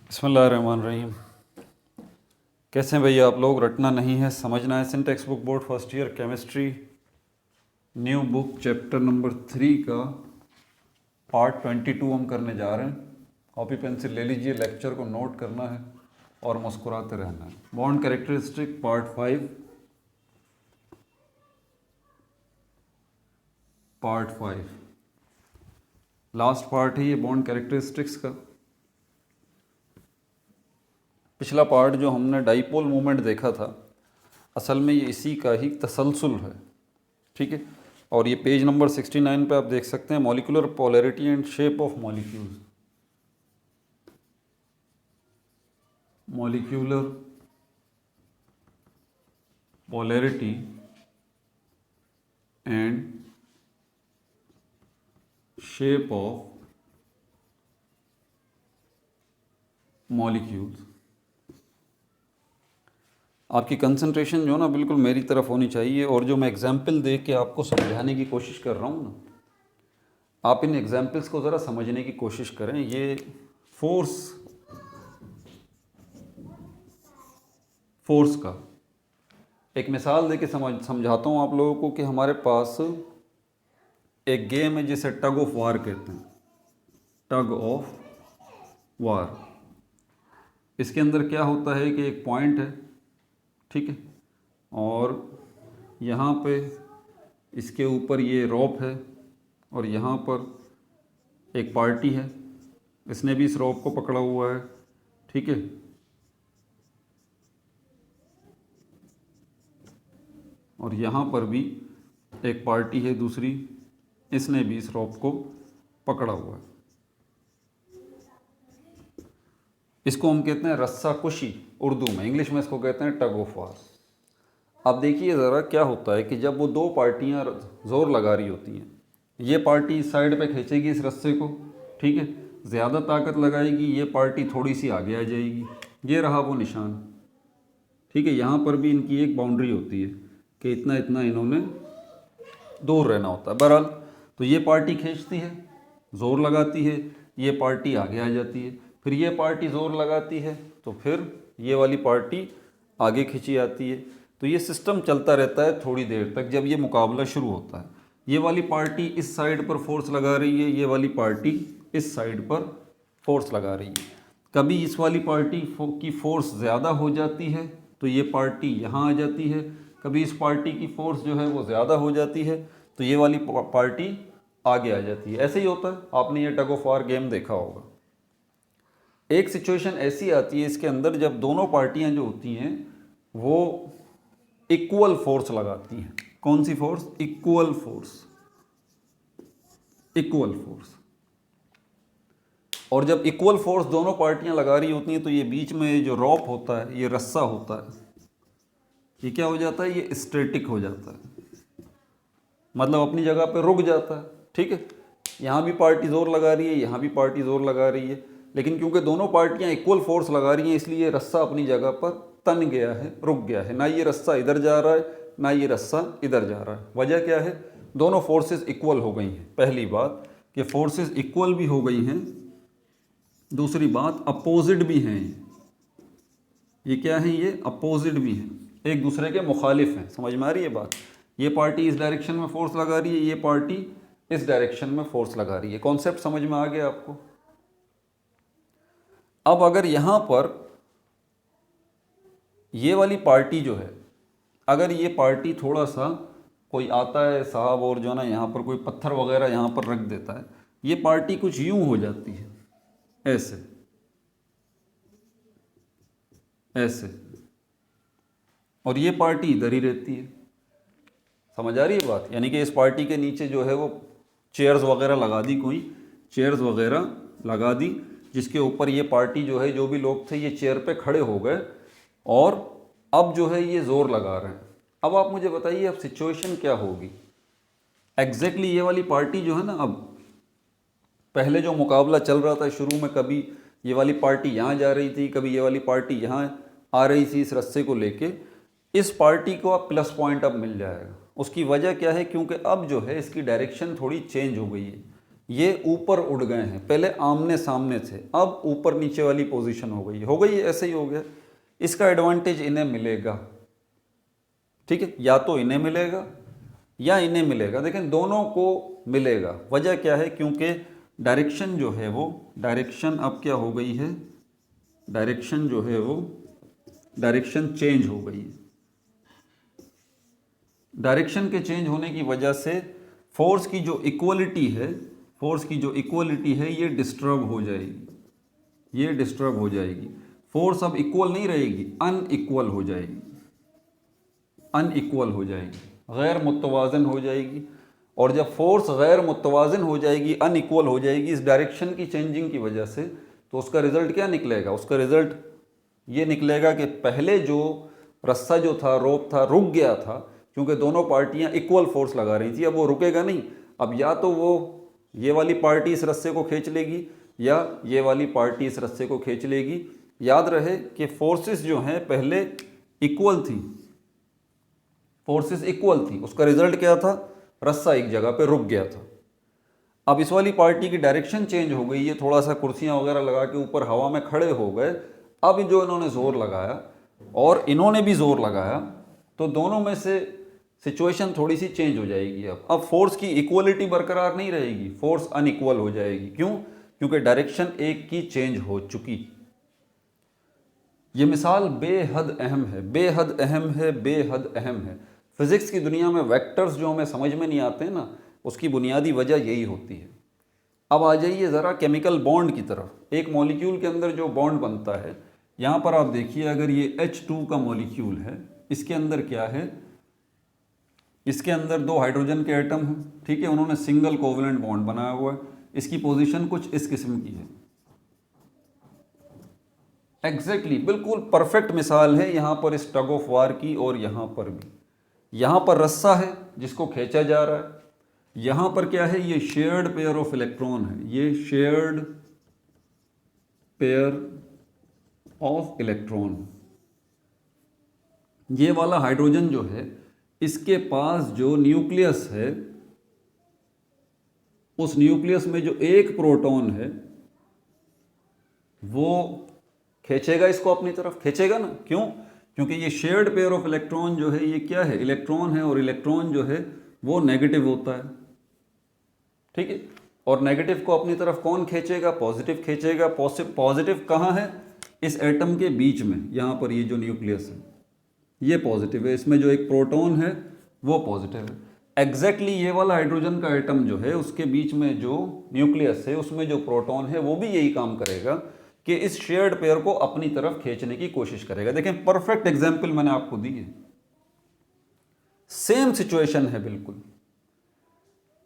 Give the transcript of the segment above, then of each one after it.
बिस्मिल्लाहिर्रहमानिर्रहीम। कैसे हैं भैया आप लोग? रटना नहीं है, समझना है। Syntax book board first year chemistry new book chapter number 3 का पार्ट 22 हम करने जा रहे हैं। कॉपी पेंसिल ले लीजिए, लेक्चर को नोट करना है और मुस्कुराते रहना है। Bond characteristic part 5 last part है ये बॉन्ड कैरेक्टरिस्टिक्स का। पिछला पार्ट जो हमने डाइपोल मूवमेंट देखा था, असल में ये इसी का ही तसलसल है, ठीक है। और ये पेज नंबर 69 पे आप देख सकते हैं, molecular polarity and shape of molecules. Molecular polarity and shape of molecules. आपकी कंसंट्रेशन जो है ना बिल्कुल मेरी तरफ होनी चाहिए, और जो मैं एग्जाम्पल दे के आपको समझाने की कोशिश कर रहा हूँ ना, आप इन एग्जाम्पल्स को ज़रा समझने की कोशिश करें। ये फोर्स का एक मिसाल दे के समझाता हूँ आप लोगों को कि हमारे पास एक गेम है जिसे टग ऑफ वार कहते हैं। टग ऑफ वार, इसके अंदर क्या होता है कि एक पॉइंट है, ठीक है, और यहाँ पे इसके ऊपर ये रॉप है और यहाँ पर एक पार्टी है, इसने भी इस रॉप को पकड़ा हुआ है, ठीक है। और यहाँ पर भी एक पार्टी है दूसरी, इसने भी इस रॉप को पकड़ा हुआ है। इसको हम कहते हैं रस्साकुशी उर्दू में, इंग्लिश में इसको कहते हैं टग ऑफ वार। अब देखिए ज़रा क्या होता है कि जब वो दो पार्टियां ज़ोर लगा रही होती हैं, ये पार्टी इस साइड पे खींचेगी इस रस्से को, ठीक है, ज़्यादा ताकत लगाएगी, ये पार्टी थोड़ी सी आगे आ जाएगी। ये रहा वो निशान, ठीक है। यहाँ पर भी इनकी एक बाउंड्री होती है कि इतना इतना इन्होंने दूर रहना होता है। बहरहाल तो ये पार्टी खींचती है, ज़ोर लगाती है, ये पार्टी आगे आ जाती है, फिर ये पार्टी ज़ोर लगाती है तो फिर ये वाली पार्टी आगे खींची आती है। तो ये सिस्टम चलता रहता है थोड़ी देर तक, जब ये मुकाबला शुरू होता है। ये वाली पार्टी इस साइड पर फोर्स लगा रही है, ये वाली पार्टी इस साइड पर फोर्स लगा रही है। कभी इस वाली पार्टी की फोर्स ज़्यादा हो जाती है तो ये पार्टी यहाँ आ जाती है, कभी इस पार्टी की फोर्स जो है वो ज़्यादा हो जाती है तो ये वाली पार्टी आगे आ जाती है। ऐसे ही होता है, आपने ये टग ऑफ वार गेम देखा होगा। एक सिचुएशन ऐसी आती है इसके अंदर जब दोनों पार्टियां जो होती हैं वो इक्वल फोर्स लगाती हैं। कौन सी force? Equal force. Equal force. और जब इक्वल फोर्स दोनों पार्टियां लगा रही होती हैं तो ये बीच में जो रॉप होता है, ये रस्सा होता है, ये क्या हो जाता है? ये स्टैटिक हो जाता है, मतलब अपनी जगह पे रुक जाता है, ठीक है। यहाँ भी पार्टी जोर लगा रही है, यहाँ भी पार्टी जोर लगा रही है, लेकिन क्योंकि दोनों पार्टियां इक्वल फोर्स लगा रही हैं इसलिए ये रस्सा अपनी जगह पर तन गया है, रुक गया है। ना ये रस्सा इधर जा रहा है ना ये रस्सा इधर जा रहा है। वजह क्या है? दोनों फोर्सेस इक्वल हो गई हैं। पहली बात कि फोर्सेस इक्वल भी हो गई हैं, दूसरी बात अपोजिट भी हैं। ये क्या है? ये अपोजिट भी हैं, एक दूसरे के मुखालिफ हैं। समझ में आ रही है बात? ये पार्टी इस डायरेक्शन में फोर्स लगा रही है, ये पार्टी इस डायरेक्शन में फोर्स लगा रही है। कॉन्सेप्ट समझ में आ गया आपको? अब अगर यहां पर ये वाली पार्टी जो है, अगर ये पार्टी थोड़ा सा कोई आता है साहब और जो है ना यहाँ पर कोई पत्थर वगैरह यहाँ पर रख देता है, ये पार्टी कुछ यूं हो जाती है, ऐसे ऐसे, और ये पार्टी इधर ही रहती है। समझ आ रही है बात? यानी कि इस पार्टी के नीचे जो है वो चेयर्स वगैरह लगा दी, कोई चेयर्स वगैरह लगा दी, जिसके ऊपर ये पार्टी जो है, जो भी लोग थे ये चेयर पे खड़े हो गए और अब जो है ये जोर लगा रहे हैं। अब आप मुझे बताइए अब सिचुएशन क्या होगी? एग्जैक्टली ये वाली पार्टी जो है ना, अब पहले जो मुकाबला चल रहा था शुरू में, कभी ये वाली पार्टी यहाँ जा रही थी, कभी ये वाली पार्टी यहाँ आ रही थी इस रस्से को लेके, इस पार्टी को अब प्लस पॉइंट अब मिल जाएगा। उसकी वजह क्या है? क्योंकि अब जो है इसकी डायरेक्शन थोड़ी चेंज हो गई है। ये ऊपर उड़ गए हैं, पहले आमने सामने थे, अब ऊपर नीचे वाली पोजीशन हो गई, ऐसे ही हो गया। इसका एडवांटेज इन्हें मिलेगा, ठीक है, या तो इन्हें मिलेगा या इन्हें मिलेगा, देखें दोनों को मिलेगा। वजह क्या है, क्योंकि डायरेक्शन जो है वो, डायरेक्शन अब क्या हो गई है, डायरेक्शन जो है वो, डायरेक्शन चेंज हो गई है। डायरेक्शन के चेंज होने की वजह से फोर्स की जो इक्वलिटी है, फोर्स की जो इक्वलिटी है ये डिस्टर्ब हो जाएगी, ये डिस्टर्ब हो जाएगी। फोर्स अब इक्वल नहीं रहेगी, अनइक्वल हो जाएगी, अनइक्वल हो जाएगी, गैर मुतवाज़न हो जाएगी। और जब फोर्स गैर मुतवाज़न हो जाएगी, अनइक्वल हो जाएगी इस डायरेक्शन की चेंजिंग की वजह से, तो उसका रिजल्ट क्या निकलेगा, उसका रिजल्ट ये निकलेगा कि पहले जो रस्सा जो था, रोप था, रुक गया था, क्योंकि दोनों पार्टियां इक्वल फोर्स लगा रही थी। अब वो रुकेगा नहीं, अब या तो वो ये वाली पार्टी इस रस्से को खींच लेगी या ये वाली पार्टी इस रस्से को खींच लेगी। याद रहे कि फोर्सेस जो हैं पहले इक्वल थी, फोर्सेस इक्वल थी, उसका रिजल्ट क्या था, रस्सा एक जगह पे रुक गया था। अब इस वाली पार्टी की डायरेक्शन चेंज हो गई है, थोड़ा सा कुर्सियां वगैरह लगा के ऊपर हवा में खड़े हो गए। अब जो इन्होंने जोर लगाया और इन्होंने भी जोर लगाया, तो दोनों में से सिचुएशन थोड़ी सी चेंज हो जाएगी। अब फोर्स की इक्वलिटी बरकरार नहीं रहेगी, फोर्स अनइक्वल हो जाएगी। क्यों? क्योंकि डायरेक्शन एक की चेंज हो चुकी। ये मिसाल बेहद अहम है, बेहद अहम है, बेहद अहम है। फिजिक्स की दुनिया में वेक्टर्स जो हमें समझ में नहीं आते ना, उसकी बुनियादी वजह यही होती है। अब आ जाइए ज़रा केमिकल बॉन्ड की तरफ। एक मॉलिक्यूल के अंदर जो बॉन्ड बनता है, यहाँ पर आप देखिए, अगर ये H2 का मॉलिक्यूल है, इसके अंदर क्या है, इसके अंदर 2 हाइड्रोजन के एटम हैं, ठीक है, उन्होंने सिंगल कोवलेंट बॉन्ड बनाया हुआ है। इसकी पोजीशन कुछ इस किस्म की है। एग्जैक्टली बिल्कुल परफेक्ट मिसाल है यहाँ पर इस टग ऑफ वार की, और यहाँ पर भी। यहाँ पर रस्सा है जिसको खींचा जा रहा है, यहाँ पर क्या है, ये शेयर्ड पेयर ऑफ इलेक्ट्रॉन है, ये शेयर्ड पेयर ऑफ इलेक्ट्रॉन। ये वाला हाइड्रोजन जो है, इसके पास जो न्यूक्लियस है, उस न्यूक्लियस में जो एक प्रोटॉन है वो खींचेगा इसको अपनी तरफ, खींचेगा ना। क्यों? क्योंकि ये शेयर्ड पेयर ऑफ इलेक्ट्रॉन जो है, ये क्या है, इलेक्ट्रॉन है, और इलेक्ट्रॉन जो है वो नेगेटिव होता है, ठीक है। और नेगेटिव को अपनी तरफ कौन खींचेगा, पॉजिटिव खींचेगा। पॉजिटिव कहाँ है, इस एटम के बीच में, यहाँ पर ये जो न्यूक्लियस है ये पॉजिटिव है, इसमें जो एक प्रोटॉन है वो पॉजिटिव है। एग्जैक्टली ये वाला हाइड्रोजन का एटम जो है, उसके बीच में जो न्यूक्लियस है, उसमें जो प्रोटॉन है, वो भी यही काम करेगा कि इस शेयर्ड पेयर को अपनी तरफ खींचने की कोशिश करेगा। देखें, परफेक्ट एग्जाम्पल मैंने आपको दी है, सेम सिचुएशन है बिल्कुल।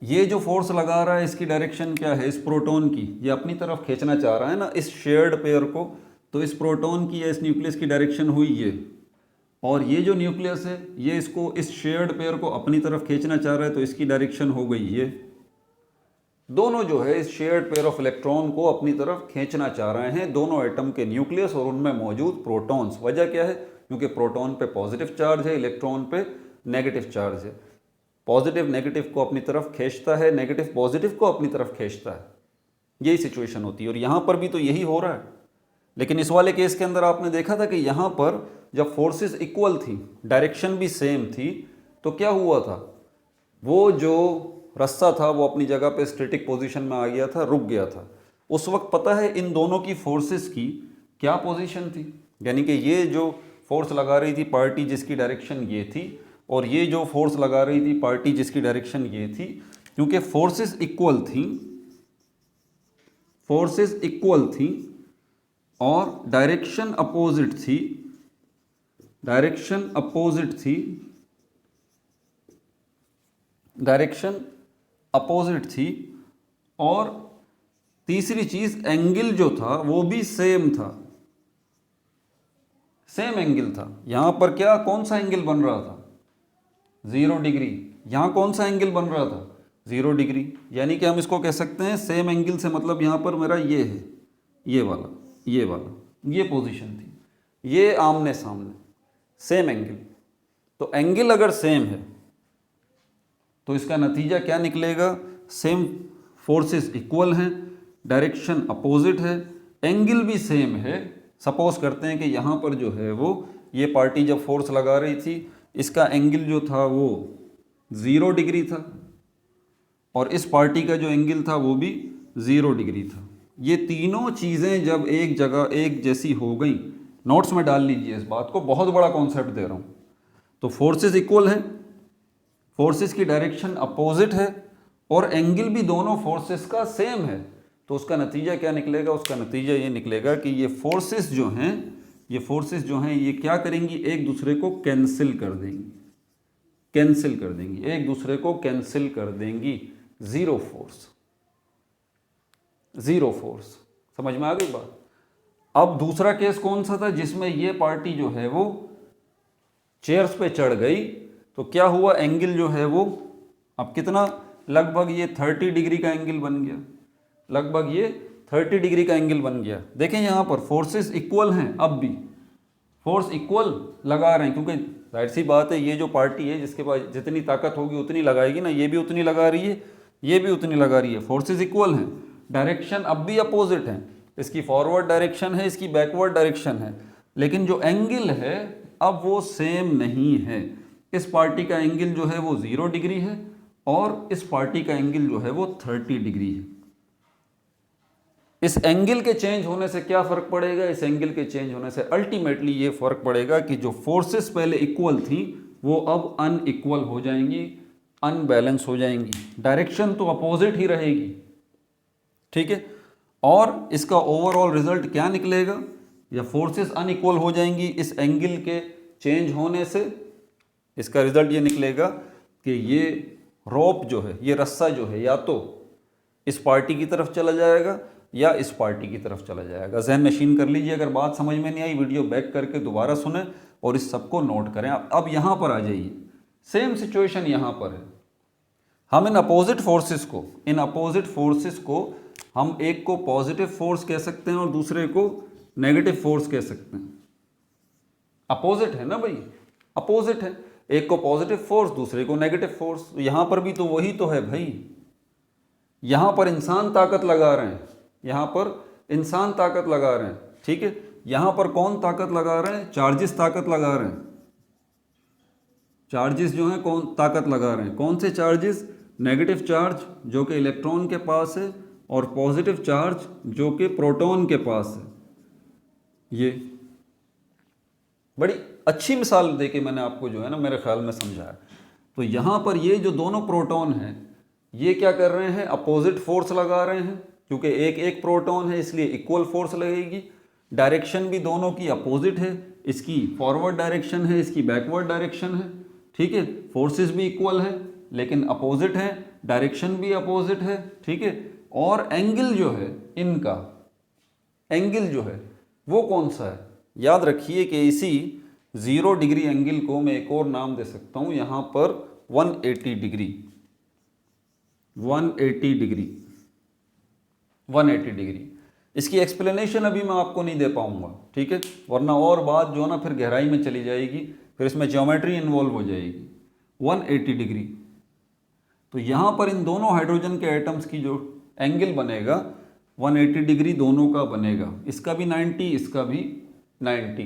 ये जो फोर्स लगा रहा है, इसकी डायरेक्शन क्या है, इस प्रोटॉन की, ये अपनी तरफ खींचना चाह रहा है ना इस शेयर्ड पेयर को, तो इस प्रोटॉन की या इस न्यूक्लियस की डायरेक्शन हुई ये, और ये जो न्यूक्लियस है ये इसको, इस शेयर्ड पेयर को अपनी तरफ खींचना चाह रहा है, तो इसकी डायरेक्शन हो गई ये। दोनों जो है इस शेयर्ड पेयर ऑफ इलेक्ट्रॉन को अपनी तरफ खींचना चाह रहे हैं, दोनों एटम के न्यूक्लियस और उनमें मौजूद प्रोटॉन्स। वजह क्या है? क्योंकि प्रोटॉन पे पॉजिटिव चार्ज है, इलेक्ट्रॉन पे नेगेटिव चार्ज है। पॉजिटिव नेगेटिव को अपनी तरफ खींचता है, नेगेटिव पॉजिटिव को अपनी तरफ खींचता है। यही सिचुएशन होती है, और यहाँ पर भी तो यही हो रहा है। लेकिन इस वाले केस के अंदर आपने देखा था कि यहाँ पर जब फोर्सेस इक्वल थी, डायरेक्शन भी सेम थी, तो क्या हुआ था, वो जो रस्सा था वो अपनी जगह पे स्टैटिक पोजीशन में आ गया था, रुक गया था। उस वक्त पता है इन दोनों की फोर्सेस की क्या पोजीशन थी, यानी कि ये जो फोर्स लगा रही थी पार्टी जिसकी डायरेक्शन ये थी, और ये जो फोर्स लगा रही थी पार्टी जिसकी डायरेक्शन ये थी, क्योंकि फोर्सेस इक्वल थी, फोर्सेस इक्वल थी और डायरेक्शन अपोजिट थी, डायरेक्शन अपोजिट थी, डायरेक्शन अपोजिट थी, और तीसरी चीज एंगल जो था वो भी सेम था, सेम एंगल था। यहां पर क्या, कौन सा एंगल बन रहा था, 0 डिग्री। यहां कौन सा एंगल बन रहा था, 0 डिग्री। यानी कि हम इसको कह सकते हैं सेम एंगल से मतलब यहां पर मेरा ये है, ये वाला, ये वाला, ये पोजीशन थी, ये आमने सामने, सेम एंगल। तो एंगल अगर सेम है तो इसका नतीजा क्या निकलेगा, सेम फोर्सेस इक्वल हैं, डायरेक्शन अपोजिट है, एंगल भी सेम है। सपोज करते हैं कि यहाँ पर जो है वो ये पार्टी जब फोर्स लगा रही थी, इसका एंगल जो था वो 0 डिग्री था और इस पार्टी का जो एंगल था वो भी 0 डिग्री था। ये तीनों चीज़ें जब एक जगह एक जैसी हो गई, नोट्स में डाल लीजिए इस बात को, बहुत बड़ा कॉन्सेप्ट दे रहा हूँ। तो फोर्सेस इक्वल हैं, फोर्सेस की डायरेक्शन अपोजिट है और एंगल भी दोनों फोर्सेस का सेम है, तो उसका नतीजा क्या निकलेगा? उसका नतीजा ये निकलेगा कि ये फोर्सेस जो हैं, ये फोर्सेस जो हैं ये क्या करेंगी? एक दूसरे को कैंसिल कर देंगी, कैंसिल कर देंगी, एक दूसरे को कैंसिल कर देंगी। Zero force, zero force. समझ में आ गई बात? अब दूसरा केस कौन सा था जिसमें ये पार्टी जो है वो चेयर्स पे चढ़ गई, तो क्या हुआ? एंगल जो है वो अब कितना, लगभग ये 30 डिग्री का एंगल बन गया, लगभग ये 30 डिग्री का एंगल बन गया। देखें यहाँ पर फोर्सेस इक्वल हैं, अब भी फोर्स इक्वल लगा रहे हैं, क्योंकि जाहिर सी बात है ये जो पार्टी है जिसके पास जितनी ताकत होगी उतनी लगाएगी ना, ये भी उतनी लगा रही है, ये भी उतनी लगा रही है। फोर्सेस इक्वल हैं, डायरेक्शन अब भी अपोजिट है, इसकी फॉरवर्ड डायरेक्शन है, इसकी बैकवर्ड डायरेक्शन है, लेकिन जो एंगल है अब वो सेम नहीं है। इस पार्टी का एंगल जो है वो 0 डिग्री है और इस पार्टी का एंगल जो है वो 30 डिग्री है। इस एंगल के चेंज होने से क्या फर्क पड़ेगा? इस एंगल के चेंज होने से अल्टीमेटली ये फर्क पड़ेगा कि जो फोर्सेस पहले इक्वल थी वो अब अनइक्वल हो जाएंगी, अनबैलेंस हो जाएंगी। डायरेक्शन तो अपोजिट ही रहेगी, ठीक है, और इसका ओवरऑल रिजल्ट क्या निकलेगा? या फोर्सेस अनइक्वल हो जाएंगी इस एंगल के चेंज होने से। इसका रिजल्ट ये निकलेगा कि ये रोप जो है, ये रस्सा जो है, या तो इस पार्टी की तरफ चला जाएगा या इस पार्टी की तरफ चला जाएगा। जहन नशीन कर लीजिए, अगर बात समझ में नहीं आई वीडियो बैक करके दोबारा सुने और इस सबको नोट करें। अब यहाँ पर आ जाइए, सेम सिचुएशन यहाँ पर है। हम इन अपोजिट फोर्सेस को, इन अपोजिट फोर्सेस को हम एक को पॉजिटिव फोर्स कह सकते हैं और दूसरे को नेगेटिव फोर्स कह सकते हैं। अपोजिट है ना भाई, अपोजिट है, एक को पॉजिटिव फोर्स दूसरे को नेगेटिव फोर्स। यहाँ पर भी तो वही तो है भाई, यहाँ पर इंसान ताकत लगा रहे हैं, यहाँ पर इंसान ताकत लगा रहे हैं, ठीक है। यहाँ पर कौन ताकत लगा रहे हैं? चार्जेस ताकत लगा रहे हैं, चार्जेस जो हैं कौन ताकत लगा रहे हैं? कौन से चार्जेस? नेगेटिव चार्ज जो कि इलेक्ट्रॉन के पास है और पॉजिटिव चार्ज जो कि प्रोटॉन के पास है। ये बड़ी अच्छी मिसाल देके मैंने आपको जो है ना मेरे ख्याल में समझाया। तो यहाँ पर ये जो दोनों प्रोटॉन हैं ये क्या कर रहे हैं? अपोजिट फोर्स लगा रहे हैं, क्योंकि एक एक प्रोटॉन है इसलिए इक्वल फोर्स लगेगी। डायरेक्शन भी दोनों की अपोजिट है, इसकी फॉरवर्ड डायरेक्शन है, इसकी बैकवर्ड डायरेक्शन है, ठीक है। फोर्सेस भी इक्वल है लेकिन अपोजिट है, डायरेक्शन भी अपोजिट है, ठीक है। और एंगल जो है इनका, एंगल जो है वो कौन सा है? याद रखिए कि इसी 0 डिग्री एंगल को मैं एक और नाम दे सकता हूं, यहां पर 180 डिग्री, 180 डिग्री, 180 डिग्री। इसकी एक्सप्लेनेशन अभी मैं आपको नहीं दे पाऊंगा, ठीक है, वरना और बात जो है ना फिर गहराई में चली जाएगी, फिर इसमें ज्योमेट्री इन्वॉल्व हो जाएगी। 180 डिग्री, तो यहां पर इन दोनों हाइड्रोजन के एटम्स की जो एंगल बनेगा 180 डिग्री दोनों का बनेगा। इसका भी 90, इसका भी 90,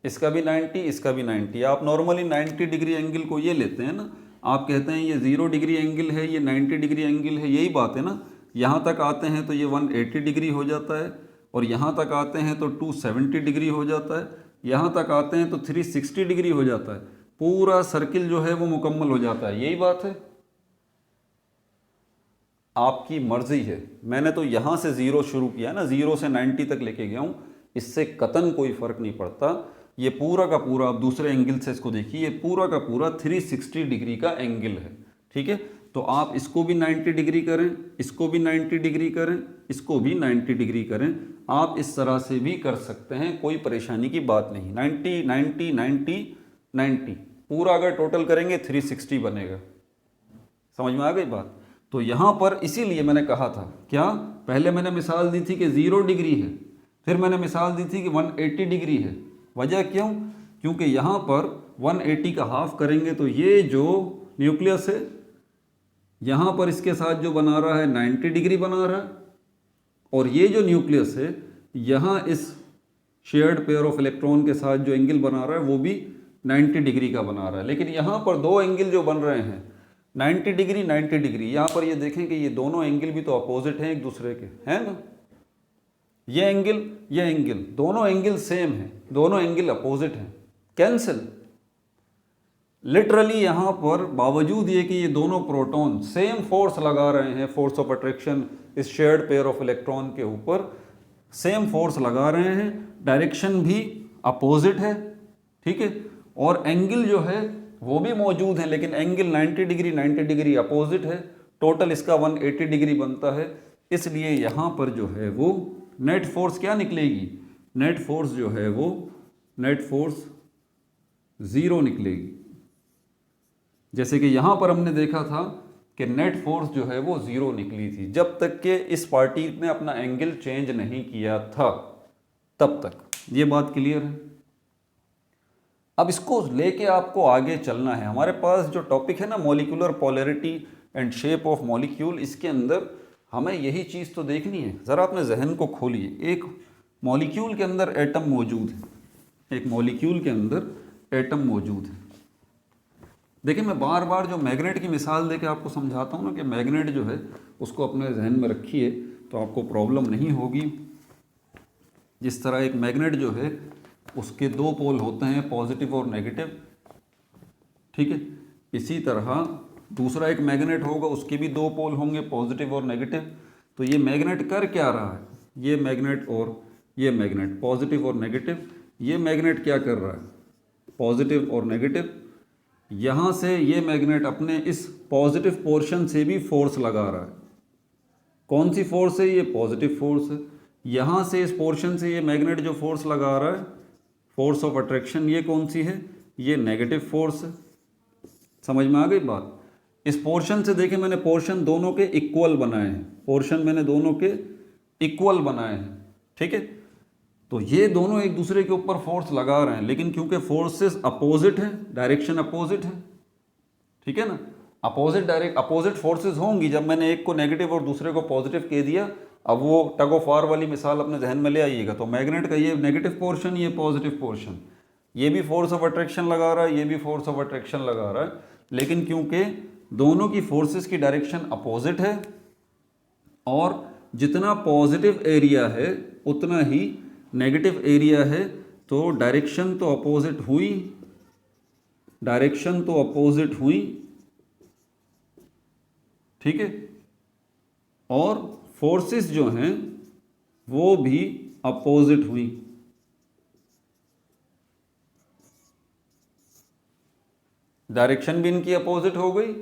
इसका भी 90, इसका भी 90। आप नॉर्मली 90 डिग्री एंगल को ये लेते हैं ना, आप कहते हैं ये 0 डिग्री एंगल है, ये 90 डिग्री एंगल है, यही बात है ना। यहाँ तक आते हैं तो ये 180 डिग्री हो जाता है और यहाँ तक आते हैं तो 270 डिग्री हो जाता है, यहाँ तक आते हैं तो 360 डिग्री हो जाता है। पूरा सर्किल जो है वो मुकम्मल हो जाता है, यही बात है। आपकी मर्जी है, मैंने तो यहाँ से 0 शुरू किया ना, 0 से 90 तक लेके गया हूँ, इससे कतन कोई फ़र्क नहीं पड़ता। ये पूरा का पूरा, आप दूसरे एंगल से इसको देखिए, ये पूरा का पूरा 360 डिग्री का एंगल है, ठीक है। तो आप इसको भी 90 डिग्री करें, इसको भी 90 डिग्री करें, इसको भी 90 डिग्री करें, आप इस तरह से भी कर सकते हैं, कोई परेशानी की बात नहीं। 90 90 90 90 पूरा अगर टोटल करेंगे 360 बनेगा। समझ में आ गई बात? तो यहाँ पर इसीलिए मैंने कहा था, क्या पहले मैंने मिसाल दी थी कि 0 डिग्री है, फिर मैंने मिसाल दी थी कि 180 डिग्री है। वजह क्यों? क्योंकि यहाँ पर 180 का हाफ करेंगे तो ये जो न्यूक्लियस है यहाँ पर इसके साथ जो बना रहा है 90 डिग्री बना रहा है, और ये जो न्यूक्लियस है यहाँ इस शेयर्ड पेयर ऑफ इलेक्ट्रॉन के साथ जो एंगल बना रहा है वो भी 90 डिग्री का बना रहा है। लेकिन यहाँ पर दो एंगल जो बन रहे हैं 90 डिग्री 90 डिग्री, यहाँ पर ये देखें कि ये दोनों एंगल भी तो अपोजिट हैं एक दूसरे के, है ना। ये एंगल दोनों एंगल सेम है, दोनों एंगल अपोजिट हैं, कैंसिल। लिटरली यहाँ पर बावजूद ये कि ये दोनों प्रोटॉन सेम फोर्स लगा रहे हैं, फोर्स ऑफ अट्रैक्शन इस शेयर्ड पेयर ऑफ इलेक्ट्रॉन के ऊपर सेम फोर्स लगा रहे हैं, डायरेक्शन भी अपोजिट है, ठीक है, और एंगल जो है वो भी मौजूद है, लेकिन एंगल 90 डिग्री अपोजिट है, टोटल इसका 180 डिग्री बनता है। इसलिए यहाँ पर जो है वो नेट फोर्स क्या निकलेगी, नेट फोर्स जो है वो नेट फोर्स 0 निकलेगी। जैसे कि यहाँ पर हमने देखा था कि नेट फोर्स जो है वो 0 निकली थी जब तक कि इस पार्टी ने अपना एंगल चेंज नहीं किया था, तब तक। ये बात क्लियर है। अब इसको लेके आपको आगे चलना है। हमारे पास जो टॉपिक है ना molecular polarity and shape of molecule, इसके अंदर हमें यही चीज़ तो देखनी है। ज़रा अपने जहन को खोलिए। एक मॉलिक्यूल के अंदर एटम मौजूद है, एक मॉलिक्यूल के अंदर एटम मौजूद है। देखिए मैं बार बार जो मैग्नेट की मिसाल देके आपको समझाता हूँ ना कि मैग्नेट जो है उसको अपने जहन में रखिए तो आपको प्रॉब्लम नहीं होगी। जिस तरह एक मैग्नेट जो है उसके दो पोल होते हैं, पॉजिटिव और नेगेटिव, ठीक है, इसी तरह दूसरा एक मैग्नेट होगा, उसके भी दो पोल होंगे, पॉजिटिव और नेगेटिव। तो ये मैग्नेट कर क्या रहा है, ये मैग्नेट और ये मैग्नेट, पॉजिटिव और नेगेटिव, ये मैग्नेट क्या कर रहा है, पॉजिटिव और नेगेटिव। यहाँ से ये मैग्नेट अपने इस पॉजिटिव पोर्शन से भी फोर्स लगा रहा है। कौन सी फोर्स है, ये पॉजिटिव फोर्स है। यहाँ से इस पोर्शन से ये मैग्नेट जो फोर्स लगा रहा है, फोर्स ऑफ अट्रैक्शन, ये कौन सी है, ये नेगेटिव फोर्स है। समझ में आ गई बात। इस पोर्शन से देखें मैंने पोर्शन दोनों के इक्वल बनाए हैं, पोर्शन मैंने दोनों के इक्वल बनाए हैं, ठीक है। तो ये दोनों एक दूसरे के ऊपर फोर्स लगा रहे हैं, लेकिन क्योंकि फोर्सेस अपोजिट है, डायरेक्शन अपोजिट है, ठीक है ना। अपोजिट फोर्सेस होंगी। जब मैंने एक को नेगेटिव और दूसरे को पॉजिटिव कह दिया, अब वो टग ऑफ वार वाली मिसाल अपने जहन में ले आइएगा। तो मैग्नेट का ये नेगेटिव पोर्शन, ये पॉजिटिव पोर्शन, ये भी फोर्स ऑफ अट्रैक्शन लगा रहा है, ये भी फोर्स ऑफ अट्रैक्शन लगा रहा है, लेकिन क्योंकि दोनों की फोर्सेस की डायरेक्शन अपोजिट है और जितना पॉजिटिव एरिया है उतना ही नेगेटिव एरिया है, तो डायरेक्शन तो अपोजिट हुई, डायरेक्शन तो अपोजिट हुई, ठीक है, और फोर्सेस जो हैं वो भी अपोजिट हुई। डायरेक्शन भी इनकी अपोजिट हो गई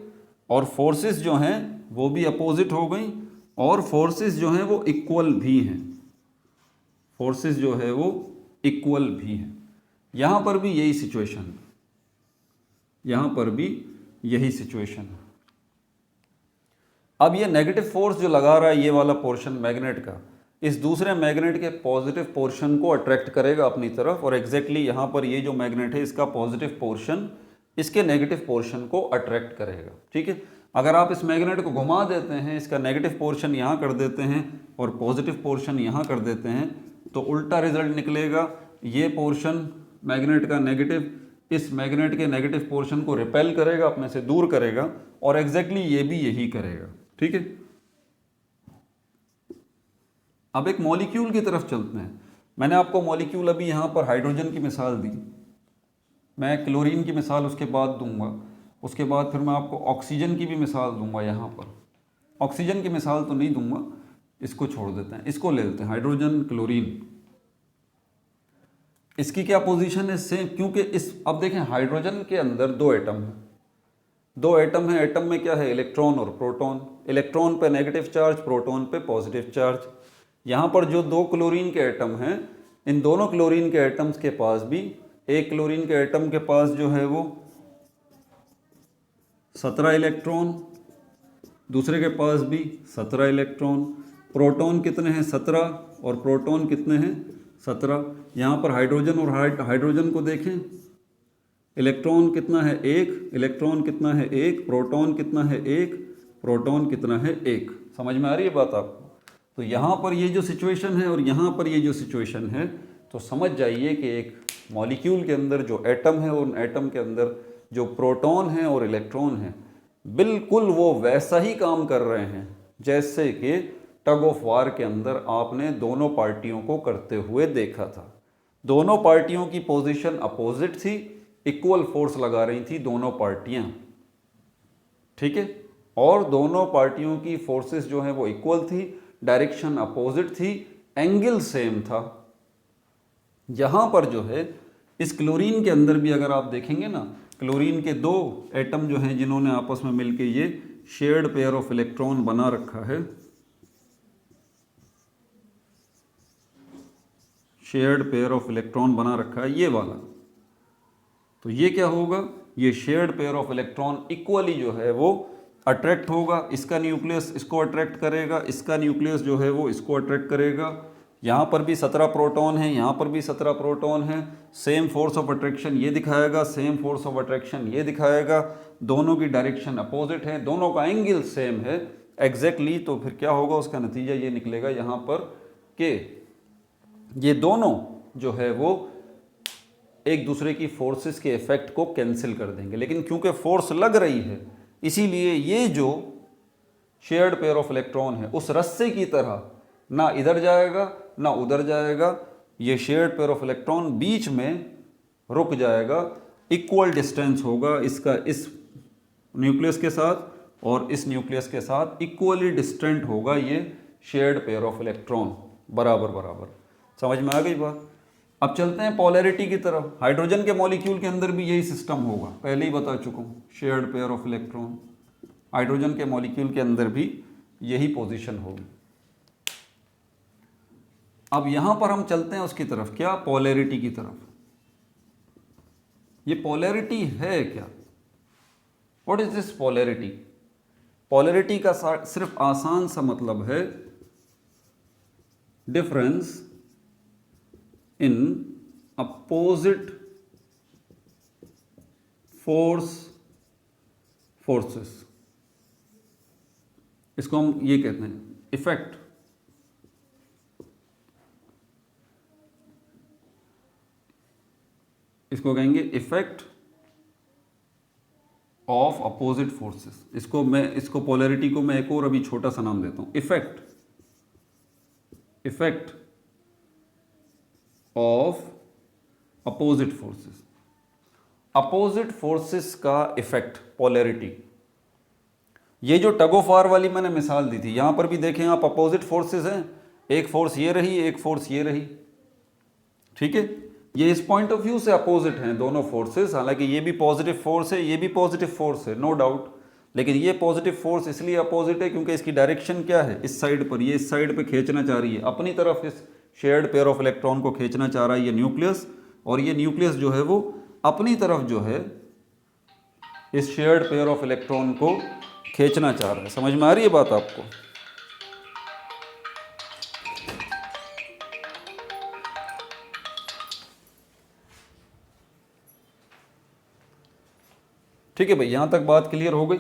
और फोर्सेस जो हैं वो भी अपोजिट हो गई, और फोर्सेस जो हैं वो इक्वल भी हैं, फोर्सेस जो है वो इक्वल भी हैं। यहाँ पर भी यही सिचुएशन है, यहाँ पर भी यही सिचुएशन है। अब ये नेगेटिव फोर्स जो लगा रहा है ये वाला पोर्शन मैग्नेट का, इस दूसरे मैग्नेट के पॉजिटिव पोर्शन को अट्रैक्ट करेगा अपनी तरफ, और एग्जैक्टली यहाँ पर ये जो मैग्नेट है इसका पॉजिटिव पोर्शन इसके नेगेटिव पोर्शन को अट्रैक्ट करेगा, ठीक है। अगर आप इस मैग्नेट को घुमा देते हैं, इसका नेगेटिव पोर्शन यहाँ कर देते हैं और पॉजिटिव पोर्शन यहाँ कर देते हैं, तो उल्टा रिजल्ट निकलेगा। ये पोर्शन मैग्नेट का नेगेटिव इस मैग्नेट के नेगेटिव पोर्शन को रिपेल करेगा, अपने से दूर करेगा, और एग्जैक्टली ये भी यही करेगा, ठीक है। अब एक मॉलिक्यूल की तरफ चलते हैं। मैंने आपको मॉलिक्यूल अभी यहाँ पर हाइड्रोजन की मिसाल दी, मैं क्लोरीन की मिसाल उसके बाद दूंगा, उसके बाद फिर मैं आपको ऑक्सीजन की भी मिसाल दूंगा। यहाँ पर ऑक्सीजन की मिसाल तो नहीं दूंगा, इसको छोड़ देते हैं, इसको ले लेते हैं हाइड्रोजन क्लोरीन। इसकी क्या पोजीशन है, सेम, क्योंकि इस अब देखें हाइड्रोजन के अंदर दो एटम हैं, दो एटम हैं। एटम में क्या है, इलेक्ट्रॉन और प्रोटॉन। इलेक्ट्रॉन पे नेगेटिव चार्ज, प्रोटॉन पे पॉजिटिव चार्ज। यहाँ पर जो दो क्लोरीन के एटम हैं, इन दोनों क्लोरीन के एटम्स के पास भी, एक क्लोरीन के एटम के पास जो है वो 17 इलेक्ट्रॉन, दूसरे के पास भी 17 इलेक्ट्रॉन। प्रोटॉन कितने हैं, 17, और प्रोटॉन कितने हैं, 17। यहाँ पर हाइड्रोजन और हाइड्रोजन को देखें, इलेक्ट्रॉन कितना है, 1, इलेक्ट्रॉन कितना है, 1, प्रोटॉन कितना है, 1, प्रोटॉन कितना है, 1। समझ में आ रही है बात आपको? तो यहाँ पर ये जो सिचुएशन है और यहाँ पर ये जो सिचुएशन है, तो समझ जाइए कि एक मॉलिक्यूल के अंदर जो एटम है, उन एटम के अंदर जो प्रोटॉन है और इलेक्ट्रॉन है, बिल्कुल वो वैसा ही काम कर रहे हैं जैसे कि टग ऑफ वार के अंदर आपने दोनों पार्टियों को करते हुए देखा था। दोनों पार्टियों की पोजीशन अपोजिट थी, इक्वल फोर्स लगा रही थी दोनों पार्टियां, ठीक है, और दोनों पार्टियों की फोर्सेस जो है वो इक्वल थी, डायरेक्शन अपोजिट थी, एंगल सेम था। यहां पर जो है इस क्लोरीन के अंदर भी अगर आप देखेंगे ना, क्लोरीन के 2 एटम जो हैं जिन्होंने आपस में मिलके ये शेयर्ड पेयर ऑफ इलेक्ट्रॉन बना रखा है, शेयर्ड पेयर ऑफ इलेक्ट्रॉन बना रखा है ये वाला, तो ये क्या होगा, ये shared pair of electron equally जो है वो अट्रैक्ट होगा, इसका न्यूक्लियस इसको अट्रैक्ट करेगा, इसका न्यूक्लियस जो है वो इसको अट्रैक्ट करेगा। यहाँ पर भी 17 प्रोटॉन है, यहाँ पर भी 17 प्रोटॉन है, सेम फोर्स ऑफ अट्रैक्शन ये दिखाएगा, सेम फोर्स ऑफ अट्रैक्शन ये दिखाएगा, दोनों की डायरेक्शन अपोजिट है, दोनों का एंगल सेम है एग्जैक्टली। तो फिर क्या होगा, उसका नतीजा ये निकलेगा यहाँ पर कि ये दोनों जो है वो एक दूसरे की फोर्सेस के इफेक्ट को कैंसिल कर देंगे। लेकिन क्योंकि फोर्स लग रही है, इसीलिए ये जो शेयर्ड पेयर ऑफ इलेक्ट्रॉन है उस रस्से की तरह ना इधर जाएगा ना उधर जाएगा, ये शेयर्ड पेयर ऑफ इलेक्ट्रॉन बीच में रुक जाएगा, इक्वल डिस्टेंस होगा इसका इस न्यूक्लियस के साथ और इस न्यूक्लियस के साथ इक्वली डिस्टेंट होगा ये शेयर्ड पेयर ऑफ इलेक्ट्रॉन, बराबर बराबर। समझ में आ गई बात? अब चलते हैं पोलैरिटी की तरफ। हाइड्रोजन के मॉलिक्यूल के अंदर भी यही सिस्टम होगा, पहले ही बता चुका हूँ, shared pair of electron. Hydrogen के मॉलिक्यूल के अंदर भी यही पोजीशन होगी। अब यहां पर हम चलते हैं उसकी तरफ, क्या, पोलैरिटी की तरफ। ये पोलैरिटी है क्या? What is this polarity? Polarity का सिर्फ आसान सा मतलब है डिफरेंस इन अपोजिट फोर्सेस। इसको हम ये कहते हैं इफेक्ट। इसको कहेंगे इफेक्ट ऑफ अपोजिट फोर्सेस। इसको पोलैरिटी को मैं एक और अभी छोटा सा नाम देता हूं, effect of opposite forces. Opposite forces का इफेक्ट, पोलैरिटी। ये जो टग ऑफ वार वाली मैंने मिसाल दी थी, यहां पर भी देखें आप, अपोजिट फोर्सेस हैं, एक फोर्स ये रही, एक फोर्स ये रही, ठीक है। ये इस पॉइंट ऑफ व्यू से अपोजिट हैं दोनों फोर्सेस, हालांकि ये भी पॉजिटिव फोर्स है, ये भी पॉजिटिव फोर्स है, नो डाउट, लेकिन ये पॉजिटिव फोर्स इसलिए अपोजिट है क्योंकि इसकी डायरेक्शन क्या है, इस साइड पर, ये इस साइड पे खींचना चाह रही है अपनी तरफ, इस शेयर्ड पेयर ऑफ इलेक्ट्रॉन को खींचना चाह रहा है ये न्यूक्लियस, और ये न्यूक्लियस जो है वो अपनी तरफ जो है इस शेयर्ड पेयर ऑफ इलेक्ट्रॉन को खींचना चाह रहा है। समझ में आ रही है बात आपको? ठीक है भाई, यहां तक बात क्लियर हो गई?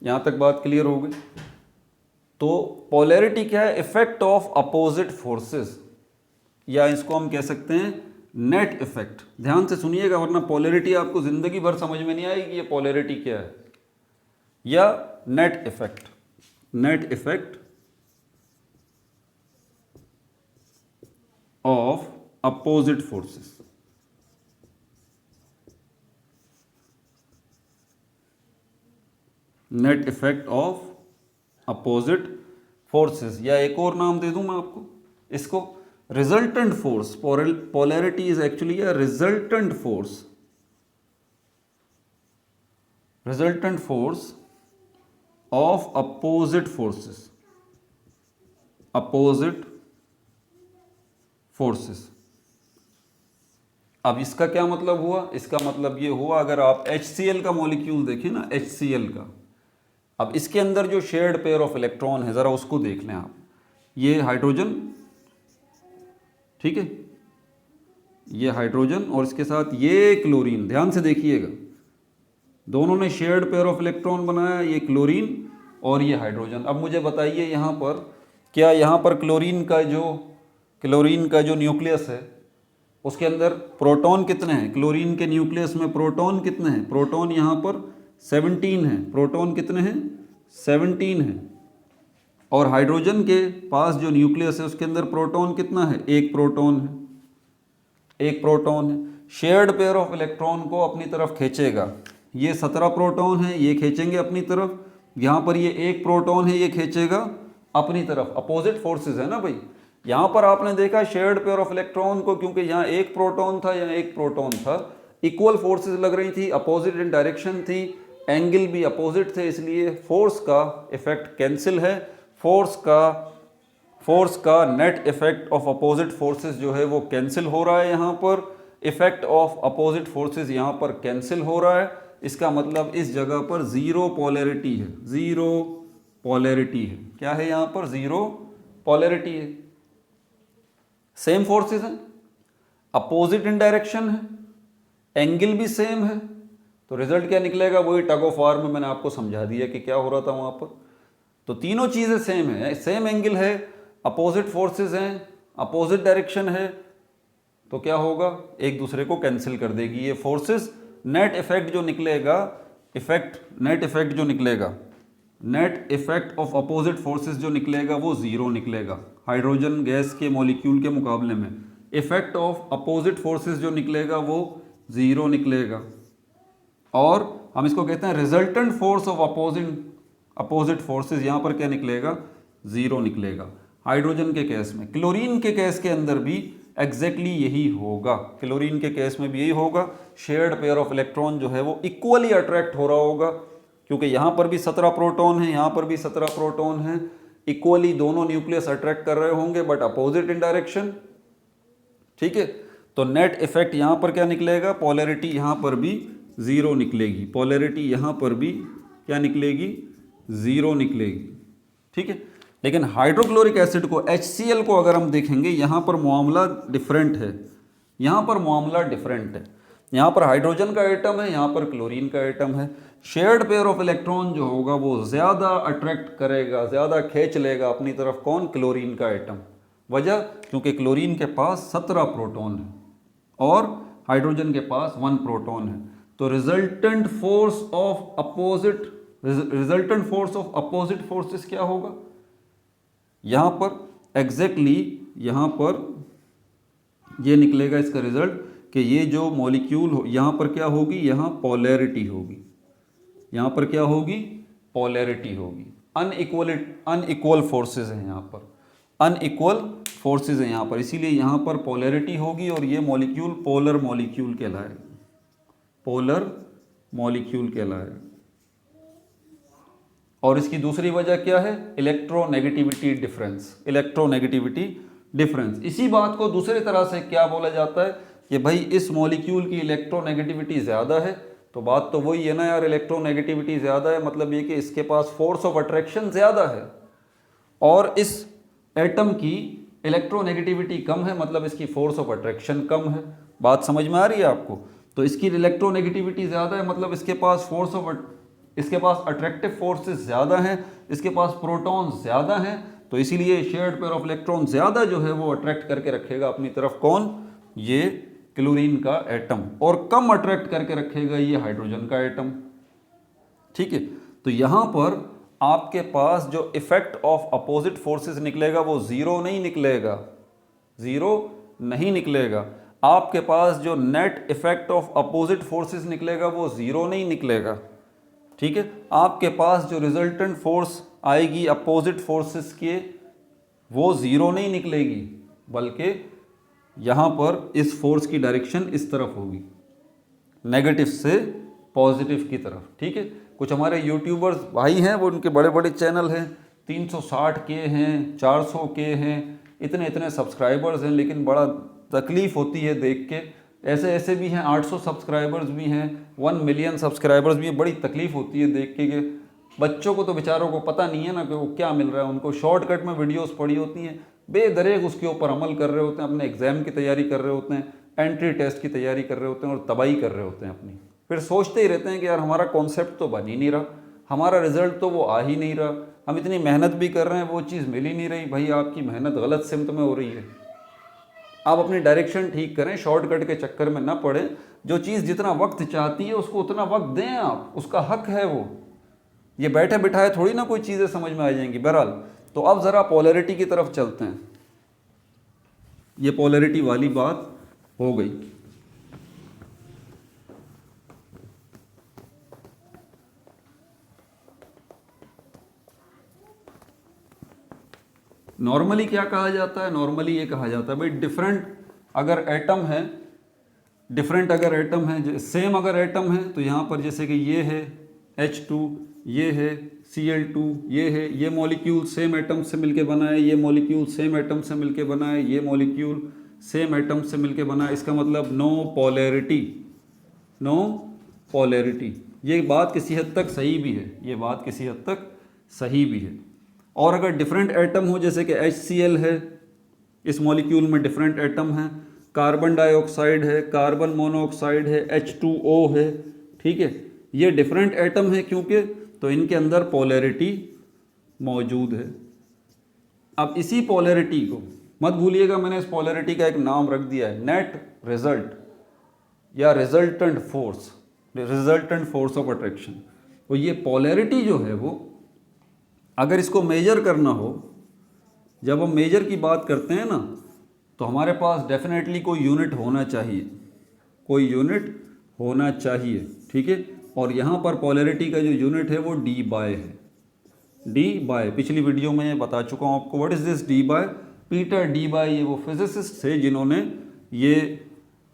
यहां तक बात क्लियर हो गई? तो पोलैरिटी क्या है? इफेक्ट ऑफ अपोजिट फोर्सेस, या इसको हम कह सकते हैं नेट इफेक्ट। ध्यान से सुनिएगा वरना पोलैरिटी आपको जिंदगी भर समझ में नहीं आएगी ये पोलैरिटी क्या है। या net effect, net effect of opposite forces. Net effect of opposite forces, या एक और नाम दे दूं मैं आपको इसको, resultant force. Polarity is actually a resultant force, resultant force of opposite forces, opposite forces. अब इसका क्या मतलब हुआ? इसका मतलब ये हुआ, अगर आप HCl का मॉलिक्यूल देखें ना, HCl का, अब इसके अंदर जो शेयर्ड पेयर ऑफ इलेक्ट्रॉन है जरा उसको देख लें आप। ये हाइड्रोजन, ठीक है, ये हाइड्रोजन और इसके साथ ये क्लोरीन, ध्यान से देखिएगा, दोनों ने शेयर्ड पेयर ऑफ इलेक्ट्रॉन बनाया, ये क्लोरीन और ये हाइड्रोजन। अब मुझे बताइए यहाँ पर क्या यहाँ पर क्लोरीन का जो न्यूक्लियस है उसके अंदर प्रोटॉन कितने हैं? क्लोरीन के न्यूक्लियस में प्रोटॉन कितने हैं? प्रोटॉन यहाँ पर 17 है। प्रोटॉन कितने हैं? 17 है। और हाइड्रोजन के पास जो न्यूक्लियस है उसके अंदर प्रोटॉन कितना है? एक प्रोटॉन है। एक प्रोटॉन है। शेयर्ड पेयर ऑफ इलेक्ट्रॉन को अपनी तरफ खींचेगा। ये 17 प्रोटॉन है, ये खींचेंगे अपनी तरफ। यहाँ पर ये एक प्रोटॉन है, ये खींचेगा अपनी तरफ। अपोजिट फोर्सेस है ना भाई। यहाँ पर आपने देखा शेयर्ड पेयर ऑफ इलेक्ट्रॉन को, क्योंकि यहाँ एक प्रोटॉन था, यहाँ एक प्रोटॉन था, इक्वल फोर्सेस लग रही थी, अपोजिट इन डायरेक्शन थी, एंगल भी अपोजिट थे, इसलिए फोर्स का इफेक्ट कैंसिल है। फोर्स का net effect of opposite forces जो है वो कैंसिल हो रहा है। यहाँ पर इफेक्ट ऑफ अपोजिट फोर्सेस यहाँ पर कैंसिल हो रहा है। इसका मतलब इस जगह पर जीरो पोलैरिटी है। जीरो पोलैरिटी है। क्या है यहाँ पर? जीरो पोलैरिटी है। सेम फोर्सेस हैं, अपोजिट इन डायरेक्शन है, एंगल भी सेम है, तो रिजल्ट क्या निकलेगा? वही टग ऑफ वार में मैंने आपको समझा दिया कि क्या हो रहा था वहां पर। तो तीनों चीजें सेम है, सेम एंगल है, अपोजिट फोर्सेस हैं, अपोजिट डायरेक्शन है, तो क्या होगा? एक दूसरे को कैंसिल कर देगी ये फोर्सेस। नेट इफेक्ट जो निकलेगा, net effect of opposite forces जो निकलेगा वो जीरो निकलेगा। हाइड्रोजन गैस के मॉलिक्यूल के मुकाबले में इफेक्ट ऑफ अपोजिट फोर्सेस जो निकलेगा वो जीरो निकलेगा। और हम इसको कहते हैं resultant force of opposite forces. यहाँ पर क्या निकलेगा? जीरो निकलेगा हाइड्रोजन के केस में। क्लोरीन के केस के अंदर भी एग्जैक्टली यही होगा। क्लोरीन के केस में भी यही होगा। शेयर्ड पेयर ऑफ इलेक्ट्रॉन जो है वो इक्वली अट्रैक्ट हो रहा होगा, क्योंकि यहाँ पर भी 17 प्रोटॉन है, यहाँ पर भी 17 प्रोटॉन है। इक्वली दोनों न्यूक्लियस अट्रैक्ट कर रहे होंगे, बट अपोजिट इन डायरेक्शन। ठीक है, तो नेट इफेक्ट यहाँ पर क्या निकलेगा? पोलैरिटी यहाँ पर भी जीरो निकलेगी। पोलैरिटी यहाँ पर भी क्या निकलेगी? जीरो निकलेगी। ठीक है, लेकिन हाइड्रोक्लोरिक एसिड को, HCl को अगर हम देखेंगे, यहाँ पर मामला डिफरेंट है। यहाँ पर मामला डिफरेंट है। यहाँ पर हाइड्रोजन का एटम है, यहाँ पर क्लोरीन का एटम है। शेयर्ड पेयर ऑफ इलेक्ट्रॉन जो होगा वो ज़्यादा अट्रैक्ट करेगा, ज़्यादा खींच लेगा अपनी तरफ। कौन? क्लोरीन का एटम। वजह? क्योंकि क्लोरीन के पास 17 प्रोटॉन है और हाइड्रोजन के पास 1 प्रोटॉन है। तो resultant force of opposite forces क्या होगा? यहाँ पर एग्जैक्टली यहाँ पर ये निकलेगा इसका रिजल्ट कि ये जो मॉलिक्यूल हो, यहाँ पर क्या होगी? यहाँ पोलैरिटी होगी। यहाँ पर क्या होगी? पोलैरिटी होगी। अनइक्वल फोर्सेस हैं यहाँ पर, अनइक्वल फोर्सेस हैं यहाँ पर, इसीलिए यहाँ पर पोलैरिटी होगी और ये मॉलिक्यूल पोलर मॉलिक्यूल कहलाएगा। पोलर मॉलिक्यूल कहलाएगा। और इसकी दूसरी वजह क्या है? Electronegativity difference. Electronegativity difference. इसी बात को दूसरी तरह से क्या बोला जाता है कि भाई इस मॉलिक्यूल की इलेक्ट्रोनेगेटिविटी ज़्यादा है। तो बात तो वही है ना यार, इलेक्ट्रोनेगेटिविटी ज़्यादा है मतलब ये कि इसके पास फोर्स ऑफ अट्रैक्शन ज़्यादा है, और इस एटम की इलेक्ट्रोनेगेटिविटी कम है मतलब इसकी फोर्स ऑफ अट्रैक्शन कम है। बात समझ में आ रही है आपको? तो इसकी इलेक्ट्रोनेगेटिविटी ज़्यादा है मतलब इसके पास अट्रैक्टिव फोर्सेस ज़्यादा हैं, इसके पास प्रोटॉन ज़्यादा हैं, तो इसीलिए शेयर्ड पेयर ऑफ इलेक्ट्रॉन ज़्यादा जो है वो अट्रैक्ट करके रखेगा अपनी तरफ। कौन? ये क्लोरीन का एटम। और कम अट्रैक्ट करके रखेगा ये हाइड्रोजन का एटम। ठीक है, तो यहाँ पर आपके पास जो इफेक्ट ऑफ अपोजिट फोर्सेस निकलेगा वो जीरो नहीं निकलेगा, जीरो नहीं निकलेगा। आपके पास जो net effect of opposite forces निकलेगा वो जीरो नहीं निकलेगा। ठीक है, आपके पास जो रिजल्टेंट फोर्स आएगी अपोजिट फोर्सेस के वो जीरो नहीं निकलेगी, बल्कि यहाँ पर इस फोर्स की डायरेक्शन इस तरफ होगी, नेगेटिव से पॉजिटिव की तरफ। ठीक है, कुछ हमारे यूट्यूबर्स भाई हैं, वो उनके बड़े बड़े चैनल हैं, 360 के हैं, 400 के हैं, इतने इतने सब्सक्राइबर्स हैं, लेकिन बड़ा तकलीफ़ होती है देख के। ऐसे ऐसे भी हैं 800 सब्सक्राइबर्स भी हैं, 1 मिलियन सब्सक्राइबर्स भी हैं। बड़ी तकलीफ़ होती है देख के कि बच्चों को तो बेचारों को पता नहीं है ना कि वो क्या मिल रहा है उनको। शॉर्टकट में वीडियोस पड़ी होती हैं, बेदरेग उसके ऊपर अमल कर रहे होते हैं, अपने एग्ज़ाम की तैयारी कर रहे होते हैं, एंट्री टेस्ट की तैयारी कर रहे होते हैं और तबाही कर रहे होते हैं अपनी। फिर सोचते ही रहते हैं कि यार हमारा कॉन्सेप्ट तो बन ही नहीं रहा, हमारा रिजल्ट तो वो आ ही नहीं रहा, हम इतनी मेहनत भी कर रहे हैं वो चीज़ मिल ही नहीं रही। भाई आपकी मेहनत गलत सिमत में हो रही है। आप अपनी डायरेक्शन ठीक करें, शॉर्टकट के चक्कर में ना पड़े। जो चीज़ जितना वक्त चाहती है उसको उतना वक्त दें आप, उसका हक है वो। ये बैठे बिठाए थोड़ी ना कोई चीज़ें समझ में आ जाएंगी। बहरहाल तो अब ज़रा पोलैरिटी की तरफ चलते हैं। ये पोलैरिटी वाली बात हो गई। नॉर्मली क्या कहा जाता है? नॉर्मली ये कहा जाता है भाई डिफरेंट अगर एटम है, डिफरेंट अगर एटम है, सेम अगर एटम है तो यहाँ पर जैसे कि ये है H2, ये है Cl2, ये है, ये मॉलिक्यूल सेम एटम से मिलके बना है, ये मॉलिक्यूल सेम एटम से मिलके बना है, ये मॉलिक्यूल सेम एटम से मिलके बना है। इसका मतलब नो पोलैरिटी, नो पोलैरिटी। ये बात किसी हद तक सही भी है, ये बात किसी हद तक सही भी है। और अगर डिफरेंट एटम हो जैसे कि HCl है, इस मॉलिक्यूल में डिफरेंट एटम है, कार्बन डाइऑक्साइड है, कार्बन मोनोऑक्साइड है, H2O है, ठीक है, ये डिफरेंट एटम है क्योंकि तो इनके अंदर पोलैरिटी मौजूद है। अब इसी पोलैरिटी को मत भूलिएगा, मैंने इस पोलैरिटी का एक नाम रख दिया है नेट रिजल्ट या resultant force, resultant force of attraction. तो ये पोलैरिटी जो है वो अगर इसको मेजर करना हो, जब हम मेजर की बात करते हैं ना तो हमारे पास डेफिनेटली कोई यूनिट होना चाहिए, कोई यूनिट होना चाहिए, ठीक है। और यहाँ पर पोलैरिटी का जो यूनिट है वो डी बाय है, डी बाय। पिछली वीडियो में ये बता चुका हूँ आपको। What is this debye? Peter Debye ये वो फिजिसिस्ट थे जिन्होंने ये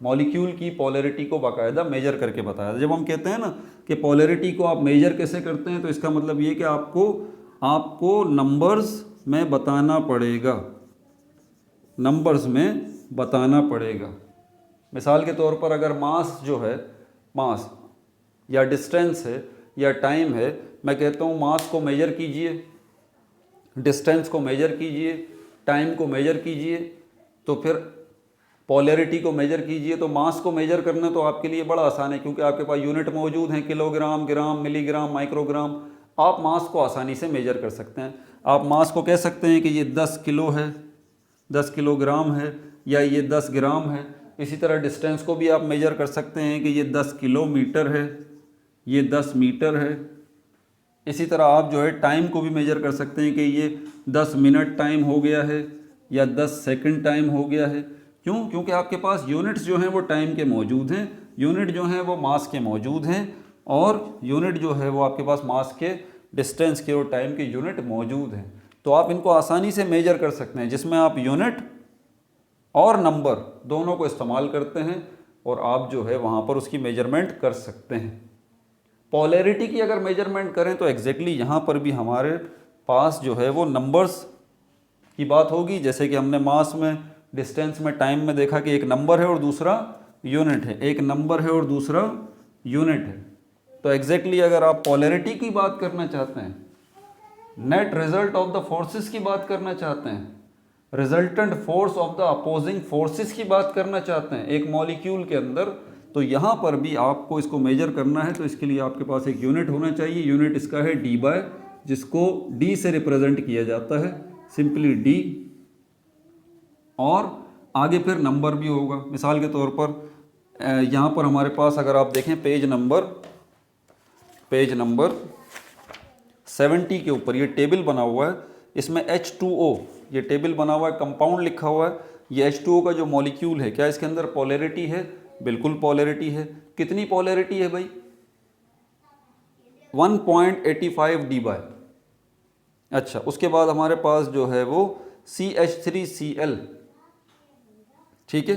मॉलिक्यूल की पोलैरिटी को बाकायदा मेजर करके बताया। जब हम कहते हैं ना कि पोलैरिटी को आप मेजर कैसे करते हैं तो इसका मतलब ये कि आपको नंबर्स में बताना पड़ेगा, नंबर्स में बताना पड़ेगा। मिसाल के तौर पर अगर मास जो है, मास या डिस्टेंस है या टाइम है, मैं कहता हूँ मास को मेजर कीजिए, डिस्टेंस को मेजर कीजिए, टाइम को मेजर कीजिए, तो फिर पोलैरिटी को मेजर कीजिए। तो मास को मेजर करना तो आपके लिए बड़ा आसान है क्योंकि आपके पास यूनिट मौजूद हैं, किलोग्राम, ग्राम, मिलीग्राम, माइक्रोग्राम। आप मास को आसानी से मेजर कर सकते हैं। आप मास को कह सकते हैं कि ये 10 किलो है, 10 किलोग्राम है या ये 10 ग्राम है। इसी तरह डिस्टेंस को भी आप मेजर कर सकते हैं कि ये 10 किलोमीटर है, ये 10 मीटर है। इसी तरह आप जो है टाइम को भी मेजर कर सकते हैं कि ये 10 मिनट टाइम हो गया है या 10 सेकंड टाइम हो गया है। क्यों? क्योंकि आपके पास यूनिट्स जो हैं वो टाइम के मौजूद हैं, यूनिट जो हैं वो मास के मौजूद हैं, और यूनिट जो है वो आपके पास मास के, डिस्टेंस के और टाइम के यूनिट मौजूद हैं। तो आप इनको आसानी से मेजर कर सकते हैं, जिसमें आप यूनिट और नंबर दोनों को इस्तेमाल करते हैं और आप जो है वहाँ पर उसकी मेजरमेंट कर सकते हैं। पोलैरिटी की अगर मेजरमेंट करें तो एग्जैक्टली यहाँ पर भी हमारे पास जो है वो नंबर्स की बात होगी। जैसे कि हमने मास में, डिस्टेंस में, टाइम में देखा कि एक नंबर है और दूसरा यूनिट है, एक नंबर है और दूसरा यूनिट है। तो एग्जैक्टली अगर आप पोलैरिटी की बात करना चाहते हैं, net result of the forces की बात करना चाहते हैं, resultant force of the opposing forces की बात करना चाहते हैं एक मॉलिक्यूल के अंदर, तो यहाँ पर भी आपको इसको मेजर करना है। तो इसके लिए आपके पास एक यूनिट होना चाहिए। यूनिट इसका है डी बाय, जिसको डी से रिप्रेजेंट किया जाता है, सिंपली डी, और आगे फिर नंबर भी होगा। मिसाल के तौर पर यहाँ पर हमारे पास अगर आप देखें पेज नंबर 70 के ऊपर ये टेबल बना हुआ है, इसमें H2O ये टेबल बना हुआ है, कंपाउंड लिखा हुआ है। ये H2O का जो मॉलिक्यूल है, क्या इसके अंदर पोलैरिटी है? बिल्कुल पोलैरिटी है। कितनी पोलैरिटी है भाई? 1.85 डी बाय। अच्छा, उसके बाद हमारे पास जो है वो CH3Cl, ठीक है,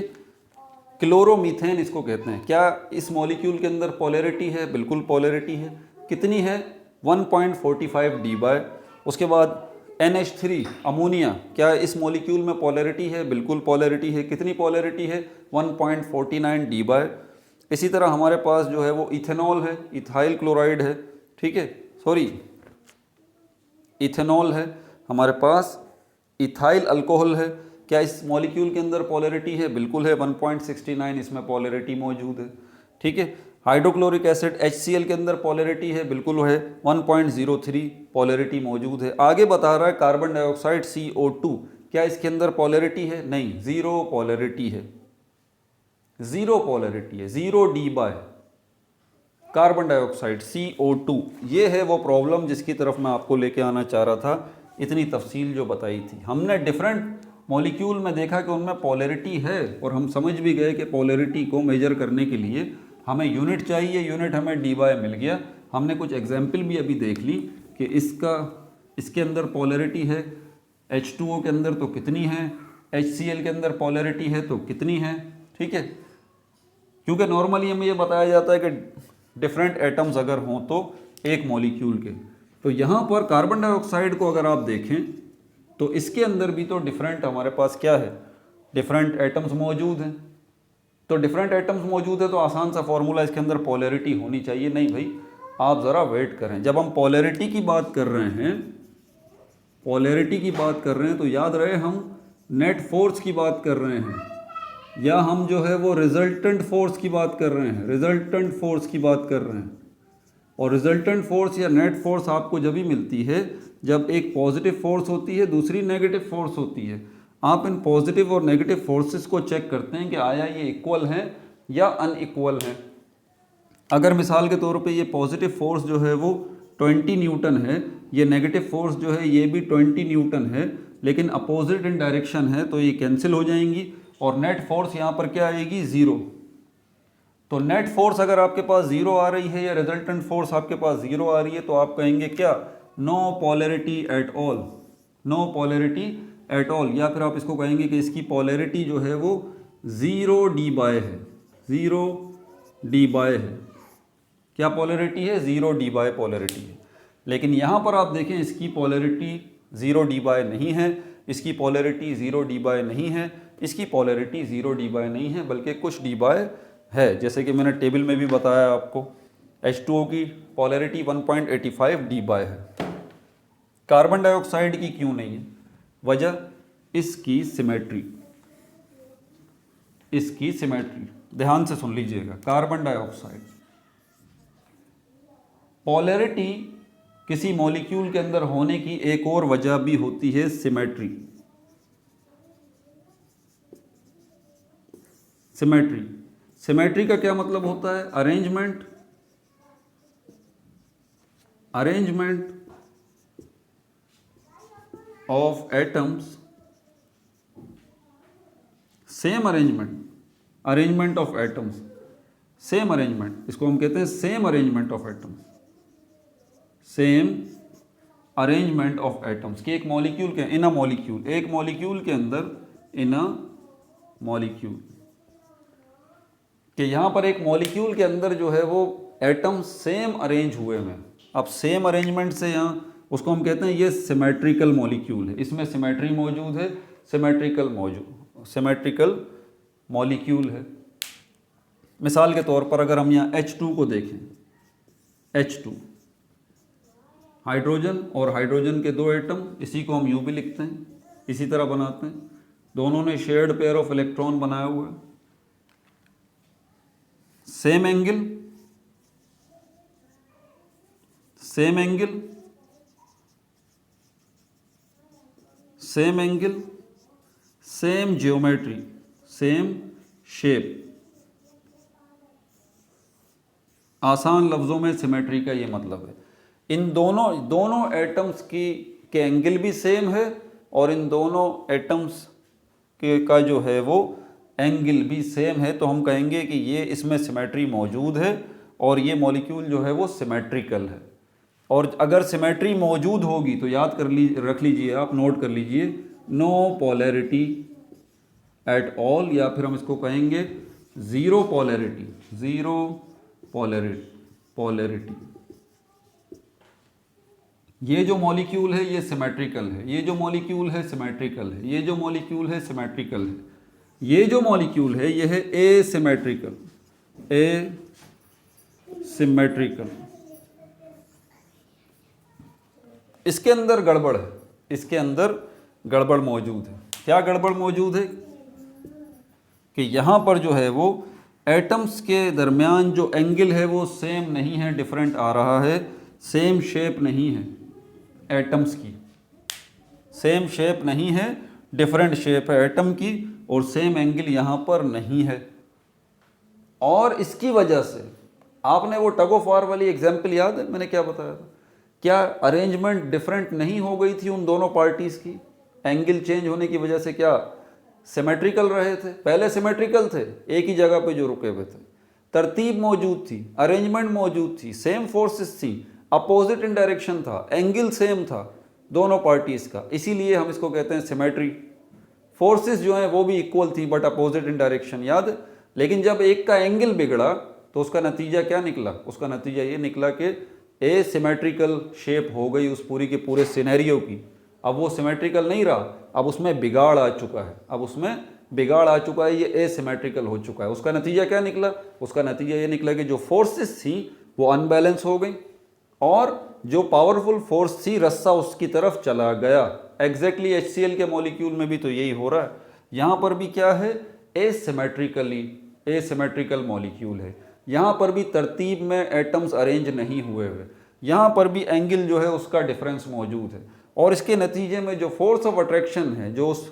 क्लोरोमीथेन इसको कहते हैं। क्या इस मॉलिक्यूल के अंदर पोलैरिटी है? बिल्कुल पोलैरिटी है। कितनी है? 1.45 डी बाय। उसके बाद NH3 अमोनिया, क्या इस मॉलिक्यूल में पोलैरिटी है? बिल्कुल पोलैरिटी है। कितनी पोलैरिटी है? 1.49 डी बाय। इसी तरह हमारे पास जो है वो इथेनॉल है, इथाइल क्लोराइड है, ठीक है, सॉरी इथेनॉल है, हमारे पास इथाइल अल्कोहल है। क्या इस मॉलिक्यूल के अंदर पोलैरिटी है? बिल्कुल है, 1.69 इसमें पोलैरिटी मौजूद है, ठीक है। हाइड्रोक्लोरिक एसिड HCl के अंदर पॉलरिटी है, बिल्कुल है, 1.03 पॉलरिटी मौजूद है। आगे बता रहा है कार्बन डाइऑक्साइड CO2, क्या इसके अंदर पॉलरिटी है? नहीं, ज़ीरो पॉलरिटी है, ज़ीरो पॉलरिटी है, 0D by carbon dioxide CO2। ये है वो प्रॉब्लम जिसकी तरफ मैं आपको लेके आना चाह रहा था, इतनी तफसील जो बताई थी। हमने डिफरेंट मॉलिक्यूल में देखा कि उनमें पॉलरिटी है, और हम समझ भी गए कि पॉलरिटी को मेजर करने के लिए हमें यूनिट चाहिए, यूनिट हमें D बाय मिल गया। हमने कुछ एग्जाम्पल भी अभी देख ली कि इसके अंदर पॉलरिटी है, H2O के अंदर तो कितनी है, HCl के अंदर पॉलरिटी है तो कितनी है, ठीक है। क्योंकि नॉर्मली हमें ये बताया जाता है कि डिफरेंट एटम्स अगर हों तो एक मॉलिक्यूल के, तो यहाँ पर कार्बन डाइऑक्साइड को अगर आप देखें तो इसके अंदर भी तो डिफरेंट हमारे पास क्या है, डिफरेंट एटम्स मौजूद हैं। तो डिफरेंट एटम्स मौजूद है तो आसान सा फॉर्मूला, इसके अंदर पॉलरिटी होनी चाहिए। नहीं भाई, आप ज़रा वेट करें। जब हम पॉलरिटी की बात कर रहे हैं, पॉलरिटी की बात कर रहे हैं, तो याद रहे हम नेट फोर्स की बात कर रहे हैं, या हम जो है वो रिजल्टेंट फोर्स की बात कर रहे हैं, रिजल्टेंट फोर्स की बात कर रहे हैं। और रिजल्टेंट फोर्स या नेट फोर्स आपको जब भी मिलती है जब एक पॉजिटिव फोर्स होती है, दूसरी नेगेटिव फोर्स होती है। आप इन पॉजिटिव और नेगेटिव फोर्सेस को चेक करते हैं कि आया ये इक्वल हैं या अनइक्वल हैं। अगर मिसाल के तौर पे ये पॉजिटिव फोर्स जो है वो 20 न्यूटन है, ये नेगेटिव फोर्स जो है ये भी 20 न्यूटन है, लेकिन अपोजिट इन डायरेक्शन है, तो ये कैंसिल हो जाएंगी और नेट फोर्स यहाँ पर क्या आएगी, 0। तो नेट फोर्स अगर आपके पास 0 आ रही है या रिजल्टेंट फोर्स आपके पास 0 आ रही है, तो आप कहेंगे क्या, no polarity at all, no polarity at all. या फिर आप इसको कहेंगे कि इसकी पॉलरिटी जो है वो 0D बाय है, 0D बाय है। क्या पॉलरिटी है, 0D बाय पॉलरिटी है। लेकिन यहाँ पर आप देखें इसकी पॉलरिटी 0D बाय नहीं है, इसकी पॉलरिटी 0D बाय नहीं है, इसकी पॉलरिटी 0D बाय नहीं है, बल्कि कुछ D बाय है। जैसे कि मैंने टेबल में भी बताया आपको, H2O की पॉलरिटी 1.85D बाय है। कार्बन डाइऑक्साइड की क्यों नहीं है? वजह इसकी सिमेट्री, इसकी सिमेट्री। ध्यान से सुन लीजिएगा, कार्बन डाइऑक्साइड पॉलरिटी किसी मॉलिक्यूल के अंदर होने की एक और वजह भी होती है, सिमेट्री। सिमेट्री, सिमेट्री का क्या मतलब होता है, arrangement, arrangement of atoms, same arrangement, arrangement of atoms, same arrangement, इसको हम कहते हैं same arrangement of atoms, same arrangement of atoms. कि एक मॉलिक्यूल के इन अ मॉलिक्यूल, एक मॉलिक्यूल के अंदर इन अ मॉलिक्यूल, कि यहाँ पर एक मॉलिक्यूल के अंदर जो है वो एटम्स सेम अरेंज हुए हैं। अब सेम अरेंजमेंट से यहाँ उसको हम कहते हैं ये सिमेट्रिकल मॉलिक्यूल है, इसमें सिमेट्री मौजूद है, सिमेट्रिकल मॉलिक्यूल है। मिसाल के तौर पर अगर हम यहाँ H2 को देखें, H2 हाइड्रोजन और हाइड्रोजन के दो एटम, इसी को हम यूं भी लिखते हैं, इसी तरह बनाते हैं, दोनों ने शेयर्ड पेयर ऑफ इलेक्ट्रॉन बनाया हुआ है, same angle, same angle, same angle, same geometry, same shape. आसान लफ्ज़ों में सिमेट्री का ये मतलब है। इन दोनों एटम्स के एंगल भी सेम है, और इन दोनों एटम्स का जो है वो एंगल भी सेम है, तो हम कहेंगे कि ये इसमें सिमेट्री मौजूद है और ये मॉलिक्यूल जो है वो सिमेट्रिकल है। और अगर सिमेट्री मौजूद होगी तो याद रख लीजिए, आप नोट कर लीजिए, नो पॉलरिटी एट ऑल, या फिर हम इसको कहेंगे ज़ीरो पॉलरिटी, ज़ीरो पॉलरिटी। ये जो मॉलिक्यूल है ये सिमेट्रिकल है, ये जो मॉलिक्यूल है सिमेट्रिकल है, ये जो मॉलिक्यूल है सिमेट्रिकल है, ये जो मॉलिक्यूल है ये है एसिमेट्रिकल, एसिमेट्रिकल। इसके अंदर गड़बड़ है, इसके अंदर गड़बड़ मौजूद है। क्या गड़बड़ मौजूद है कि यहाँ पर जो है वो एटम्स के दरमियान जो एंगल है वो सेम नहीं है, डिफरेंट आ रहा है, सेम शेप नहीं है एटम्स की, सेम शेप नहीं है, डिफरेंट शेप है एटम की, और सेम एंगल यहाँ पर नहीं है। और इसकी वजह से आपने वो टग ऑफ वार वाली एग्जाम्पल याद है मैंने क्या बताया था, क्या अरेंजमेंट डिफरेंट नहीं हो गई थी उन दोनों पार्टीज़ की? एंगल चेंज होने की वजह से क्या सिमेट्रिकल रहे थे? पहले सिमेट्रिकल थे, एक ही जगह पे जो रुके हुए थे, तरतीब मौजूद थी, अरेंजमेंट मौजूद थी, सेम फोर्सेस थी, अपोजिट इन डायरेक्शन था, एंगल सेम था दोनों पार्टीज़ का, इसीलिए हम इसको कहते हैं सिमेट्री। फोर्सेस जो हैं वो भी इक्वल थी बट अपोजिट इन डायरेक्शन, याद है? लेकिन जब एक का एंगल बिगड़ा तो उसका नतीजा क्या निकला? उसका नतीजा ये निकला कि एसिमेट्रिकल शेप हो गई उस पूरी के पूरे सिनेरियो की। अब वो सिमेट्रिकल नहीं रहा, अब उसमें बिगाड़ आ चुका है, अब उसमें बिगाड़ आ चुका है, ये एसिमेट्रिकल हो चुका है। उसका नतीजा क्या निकला? उसका नतीजा ये निकला कि जो फोर्सेस थी वो अनबैलेंस हो गई, और जो पावरफुल फोर्स थी रस्सा उसकी तरफ चला गया। एग्जैक्टली HCl के मॉलिक्यूल में भी तो यही हो रहा है। यहाँ पर भी क्या है? एसिमेट्रिकल मॉलिक्यूल है। यहाँ पर भी तरतीब में एटम्स अरेंज नहीं हुए हुए, यहाँ पर भी एंगल जो है उसका डिफरेंस मौजूद है, और इसके नतीजे में जो फोर्स ऑफ अट्रैक्शन है जो उस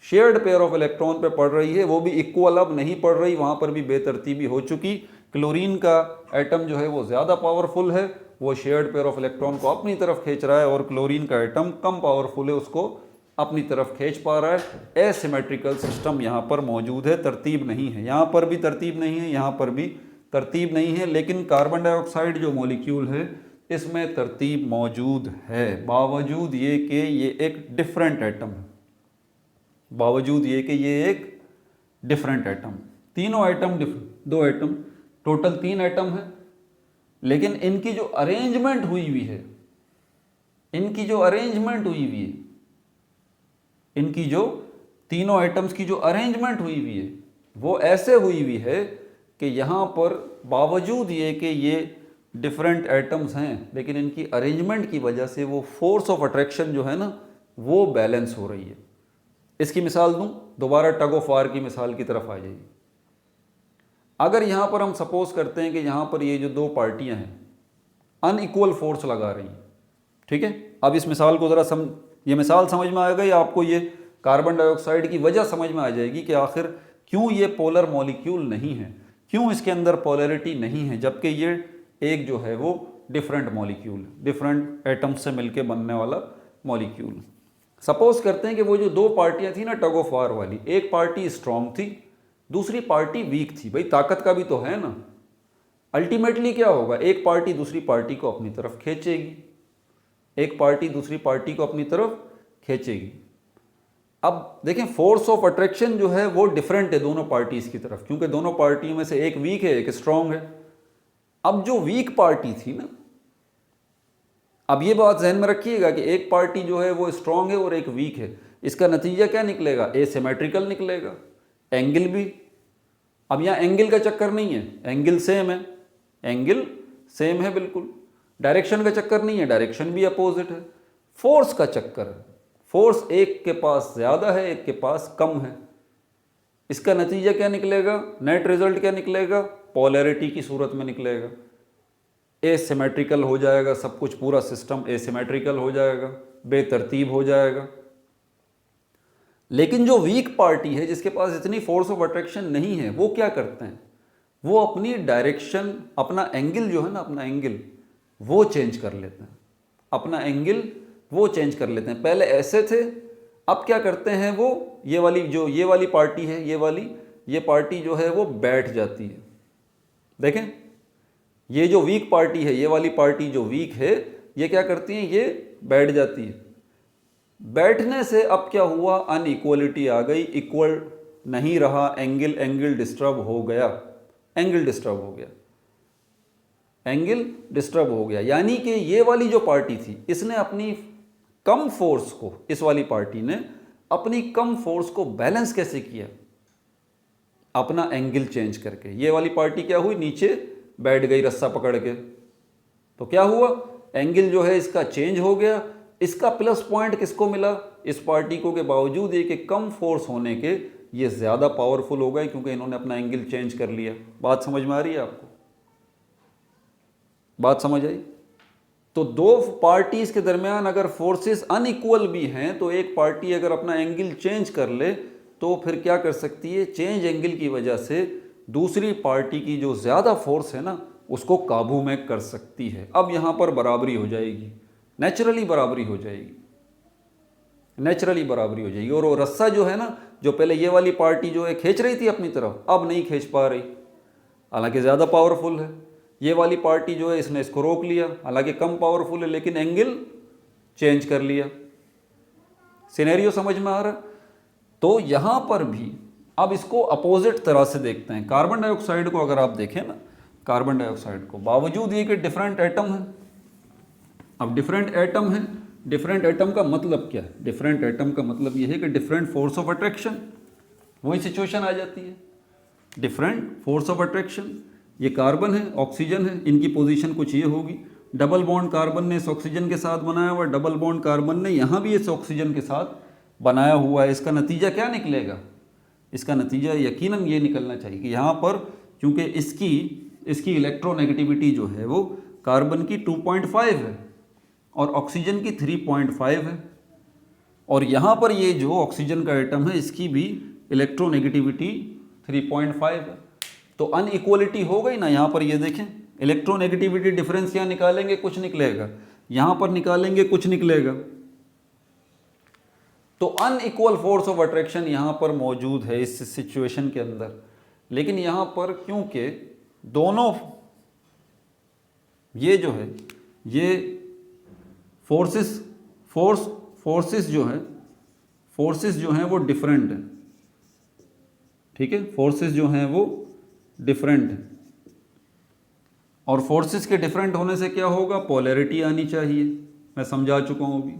शेयर्ड पेयर ऑफ इलेक्ट्रॉन पे पड़ रही है वो भी इक्वल अब नहीं पड़ रही, वहाँ पर भी बेतरतीबी हो चुकी। क्लोरीन का एटम जो है वो ज़्यादा पावरफुल है, वो शेयर्ड पेयर ऑफ इलेक्ट्रॉन को अपनी तरफ खींच रहा है, और क्लोरीन का एटम कम पावरफुल है, उसको अपनी तरफ खींच पा रहा है। एसिमेट्रिकल सिस्टम यहाँ पर मौजूद है, तरतीब नहीं है। यहाँ पर भी तरतीब नहीं है, यहाँ पर भी तरतीब नहीं है, लेकिन कार्बन डाइऑक्साइड जो मॉलिक्यूल है इसमें तरतीब मौजूद है, बावजूद ये कि ये एक डिफरेंट एटम है, बावजूद ये कि ये एक डिफरेंट एटम। तीनों एटम दो एटम, टोटल 3 एटम है, लेकिन इनकी जो अरेंजमेंट हुई हुई है, इनकी जो अरेंजमेंट हुई हुई है, इनकी जो तीनों एटम्स की जो अरेंजमेंट हुई हुई है वो ऐसे हुई हुई है कि यहाँ पर बावजूद ये कि ये डिफरेंट एटम्स हैं, लेकिन इनकी अरेंजमेंट की वजह से वो फोर्स ऑफ अट्रैक्शन जो है ना वो बैलेंस हो रही है। इसकी मिसाल दूं, दोबारा टग ऑफ वार की मिसाल की तरफ आ जाइए। अगर यहाँ पर हम सपोज करते हैं कि यहाँ पर ये जो दो पार्टियाँ हैं अनइक्वल फोर्स लगा रही हैं, ठीक है? अब इस मिसाल को ज़रा ये मिसाल समझ में आ गई आपको, ये कार्बन डाइऑक्साइड की वजह समझ में आ जाएगी कि आखिर क्यों ये पोलर मॉलिक्यूल नहीं है, क्यों इसके अंदर पोलैरिटी नहीं है, जबकि ये एक जो है वो डिफरेंट मॉलिक्यूल, डिफरेंट एटम्स से मिलके बनने वाला मॉलिक्यूल। सपोज करते हैं कि वो जो दो पार्टियां थी ना टग ऑफ वार वाली, एक पार्टी स्ट्रांग थी, दूसरी पार्टी वीक थी। भाई ताकत का भी तो है ना। अल्टीमेटली क्या होगा? एक पार्टी दूसरी पार्टी को अपनी तरफ खींचेगी, एक पार्टी दूसरी पार्टी को अपनी तरफ खींचेगी। अब देखें, फोर्स ऑफ अट्रैक्शन जो है वो डिफरेंट है दोनों पार्टीज की तरफ, क्योंकि दोनों पार्टियों में से एक वीक है एक स्ट्रांग है। अब जो वीक पार्टी थी ना, अब ये बात जहन में रखिएगा कि एक पार्टी जो है वो स्ट्रांग है और एक वीक है, इसका नतीजा क्या निकलेगा? एसिमेट्रिकल निकलेगा। एंगल भी, अब यहाँ एंगल का चक्कर नहीं है, एंगल सेम है, एंगल सेम है बिल्कुल। डायरेक्शन का चक्कर नहीं है, डायरेक्शन भी अपोजिट है। फोर्स का चक्कर है, फोर्स एक के पास ज़्यादा है एक के पास कम है। इसका नतीजा क्या निकलेगा? नेट रिजल्ट क्या निकलेगा? पोलैरिटी की सूरत में निकलेगा। एसिमेट्रिकल हो जाएगा सब कुछ, पूरा सिस्टम एसिमेट्रिकल हो जाएगा, बेतरतीब हो जाएगा। लेकिन जो वीक पार्टी है जिसके पास इतनी फोर्स ऑफ अट्रैक्शन नहीं है, वो क्या करते हैं? वो अपनी डायरेक्शन, अपना एंगल जो है ना, अपना एंगल वो चेंज कर लेते हैं, अपना एंगल वो चेंज कर लेते हैं। पहले ऐसे थे, अब क्या करते हैं वो, ये वाली पार्टी है, ये पार्टी जो है वो बैठ जाती है। देखें, ये जो वीक पार्टी है, ये वाली पार्टी जो वीक है, ये क्या करती है? ये बैठ जाती है। बैठने से अब क्या हुआ? अनइक्वलिटी आ गई, इक्वल नहीं रहा एंगल डिस्टर्ब हो गया, एंगल डिस्टर्ब हो गया। यानी कि ये वाली जो पार्टी थी इसने अपनी कम फोर्स को, इस वाली पार्टी ने अपनी कम फोर्स को बैलेंस कैसे किया? अपना एंगल चेंज करके। ये वाली पार्टी क्या हुई? नीचे बैठ गई रस्सा पकड़ के, तो क्या हुआ? एंगल जो है इसका चेंज हो गया। इसका प्लस पॉइंट किसको मिला? इस पार्टी को, के बावजूद ये कि कम फोर्स होने के ये ज़्यादा पावरफुल हो गए क्योंकि इन्होंने अपना एंगल चेंज कर लिया। बात समझ में आ रही है आपको? बात समझ आई? तो दो पार्टीज के दरमियान अगर फोर्सेस अनइक्वल भी हैं तो एक पार्टी अगर अपना एंगल चेंज कर ले तो फिर क्या कर सकती है, चेंज एंगल की वजह से दूसरी पार्टी की जो ज़्यादा फोर्स है ना उसको काबू में कर सकती है। अब यहाँ पर बराबरी हो जाएगी, नेचुरली बराबरी हो जाएगी, नेचुरली बराबरी हो जाएगी। और वो रस्सा जो है ना, जो पहले ये वाली पार्टी जो है खींच रही थी अपनी तरफ, अब नहीं खींच पा रही, हालांकि ज़्यादा पावरफुल है। ये वाली पार्टी जो है इसने इसको रोक लिया, हालांकि कम पावरफुल है लेकिन एंगल चेंज कर लिया। सिनेरियो समझ में आ रहा है? तो यहाँ पर भी अब इसको अपोजिट तरह से देखते हैं। कार्बन डाइऑक्साइड को अगर आप देखें ना, कार्बन डाइऑक्साइड को, बावजूद ये कि डिफरेंट एटम है, अब डिफरेंट एटम है, डिफरेंट एटम का मतलब क्या है? डिफरेंट एटम का मतलब ये है कि डिफरेंट फोर्स ऑफ अट्रैक्शन, वही सिचुएशन आ जाती है, डिफरेंट फोर्स ऑफ अट्रैक्शन। ये कार्बन है, ऑक्सीजन है, इनकी पोजीशन कुछ ये होगी, डबल बॉन्ड कार्बन ने इस ऑक्सीजन के साथ बनाया हुआ, डबल बॉन्ड कार्बन ने यहाँ भी इस ऑक्सीजन के साथ बनाया हुआ है। इसका नतीजा क्या निकलेगा? इसका नतीजा यकीनन ये निकलना चाहिए कि यहाँ पर क्योंकि इसकी इलेक्ट्रोनेगेटिविटी जो है वो कार्बन की 2.5 है और ऑक्सीजन की 3.5 है, और यहाँ पर ये जो ऑक्सीजन का एटम है इसकी भी इलेक्ट्रोनेगेटिविटी 3.5 है। तो अनइक्वलिटी हो गई ना यहाँ पर। ये देखें, इलेक्ट्रोनेगेटिविटी डिफरेंस यहाँ निकालेंगे कुछ निकलेगा, यहाँ पर निकालेंगे कुछ निकलेगा। तो अनइक्वल फोर्स ऑफ अट्रैक्शन यहाँ पर मौजूद है इस सिचुएशन के अंदर। लेकिन यहाँ पर क्योंकि दोनों ये जो है ये फोर्सेस जो हैं वो डिफरेंट हैं, ठीक है, फोर्सेस जो हैं वो डिफरेंट हैं। और फोर्सेस के डिफरेंट होने से क्या होगा? पोलैरिटी आनी चाहिए, मैं समझा चुका हूँ अभी,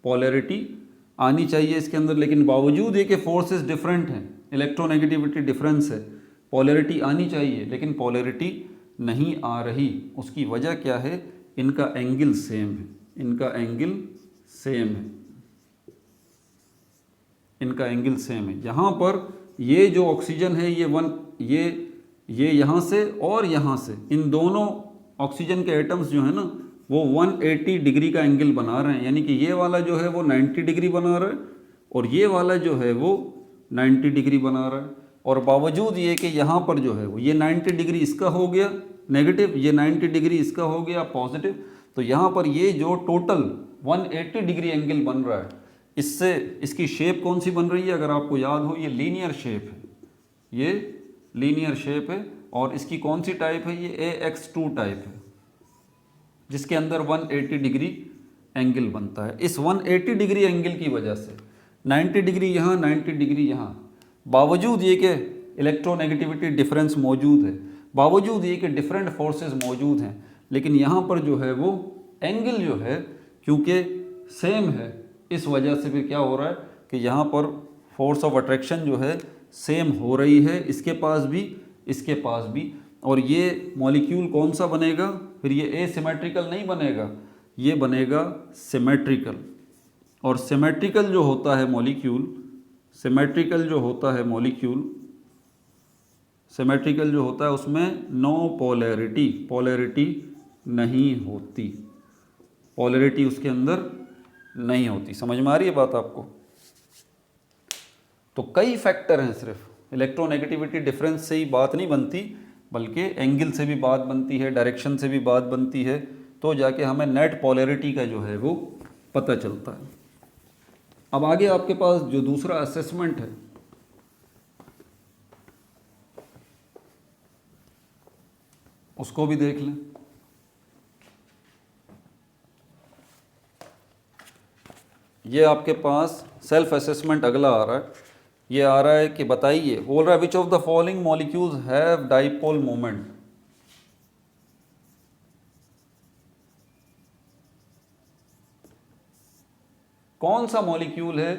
पोलैरिटी आनी चाहिए इसके अंदर। लेकिन बावजूद ये कि फोर्सेस डिफरेंट हैं, इलेक्ट्रोनेगेटिविटी डिफरेंस है, पोलैरिटी आनी चाहिए, लेकिन पोलैरिटी नहीं आ रही। उसकी वजह क्या है? इनका एंगल सेम है, इनका एंगल सेम है, इनका एंगल सेम है। यहाँ पर ये जो ऑक्सीजन है ये यहाँ से और यहाँ से, इन दोनों ऑक्सीजन के एटम्स जो है ना वो 180 डिग्री का एंगल बना रहे हैं। यानी कि ये वाला जो है वो 90 डिग्री बना रहा है और ये वाला जो है वो 90 डिग्री बना रहा है। और बावजूद ये कि यहाँ पर जो है वो ये 90 डिग्री इसका हो गया नेगेटिव, ये 90 डिग्री इसका हो गया पॉजिटिव। तो यहाँ पर ये जो टोटल 180 डिग्री एंगल बन रहा है, इससे इसकी शेप कौन सी बन रही है? अगर आपको याद हो, ये लीनियर शेप है, ये लीनियर शेप है। और इसकी कौन सी टाइप है? ये AX2 टाइप है, जिसके अंदर 180 डिग्री एंगल बनता है। इस 180 डिग्री एंगल की वजह से 90 डिग्री यहाँ, 90 डिग्री यहाँ, बावजूद ये कि इलेक्ट्रोनेगेटिविटी डिफरेंस मौजूद है, बावजूद ये कि डिफरेंट फोर्सेस मौजूद हैं, लेकिन यहाँ पर जो है वो एंगल जो है क्योंकि सेम है, इस वजह से फिर क्या हो रहा है कि यहाँ पर फोर्स ऑफ अट्रैक्शन जो है सेम हो रही है, इसके पास भी, इसके पास भी। और ये मॉलिक्यूल कौन सा बनेगा फिर? ये एसिमेट्रिकल नहीं बनेगा, ये बनेगा सिमेट्रिकल। और सिमेट्रिकल जो होता है मॉलिक्यूल, सिमेट्रिकल जो होता है मॉलिक्यूल, सिमेट्रिकल जो होता है उसमें नो पोलैरिटी, पोलैरिटी नहीं होती, पोलैरिटी उसके अंदर नहीं होती। समझ में आ रही है बात आपको? तो कई फैक्टर हैं, सिर्फ इलेक्ट्रोनेगेटिविटी डिफरेंस से ही बात नहीं बनती, बल्कि एंगल से भी बात बनती है, डायरेक्शन से भी बात बनती है, तो जाके हमें नेट पोलैरिटी का जो है वो पता चलता है। अब आगे आपके पास जो दूसरा असेसमेंट है उसको भी देख लें। ये आपके पास सेल्फ असेसमेंट अगला आ रहा है। ये आ रहा है कि बताइए, बोल रहा है which of the following molecules have dipole moment. कौन सा मॉलिक्यूल है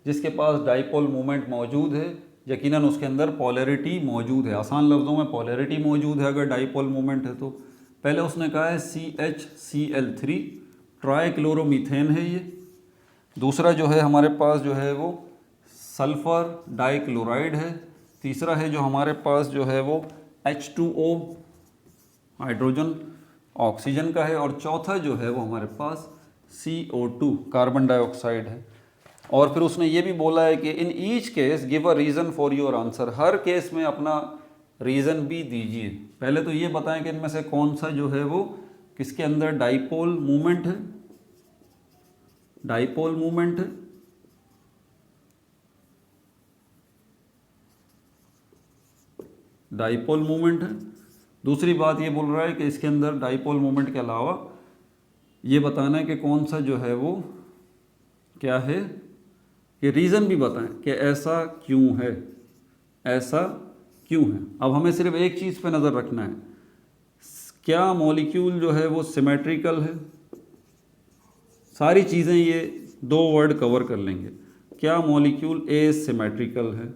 जिसके पास डाइपोल मोमेंट मौजूद है? यकीनन उसके अंदर पोलैरिटी मौजूद है। आसान लफ्ज़ों में पोलैरिटी मौजूद है अगर डाइपोल मोमेंट है तो। पहले उसने कहा है CHCl3 ट्राइक्लोरोमीथेन है ये। दूसरा जो है हमारे पास जो है वो सल्फर डाइक्लोराइड है, तीसरा है जो हमारे पास जो है वो H2O हाइड्रोजन ऑक्सीजन का है, और चौथा जो है वो हमारे पास CO2 कार्बन डाइऑक्साइड है। और फिर उसने ये भी बोला है कि in each case give a reason for your answer, her case में अपना रीज़न भी दीजिए। पहले तो ये बताएं कि इनमें से कौन सा जो है वो किसके अंदर डाइपोल मूवमेंट है, डाइपोल मूवमेंट है, डाइपोल मूवमेंट है। दूसरी बात ये बोल रहा है कि इसके अंदर डाइपोल मूवमेंट के अलावा ये बताना है कि कौन सा जो है वो क्या है, कि रीज़न भी बताएं कि ऐसा क्यों है, ऐसा क्यों है। अब हमें सिर्फ एक चीज़ पे नज़र रखना है, क्या मॉलिक्यूल जो है वो सिमेट्रिकल है। सारी चीज़ें ये दो वर्ड कवर कर लेंगे, क्या मॉलिक्यूल एसिमेट्रिकल है,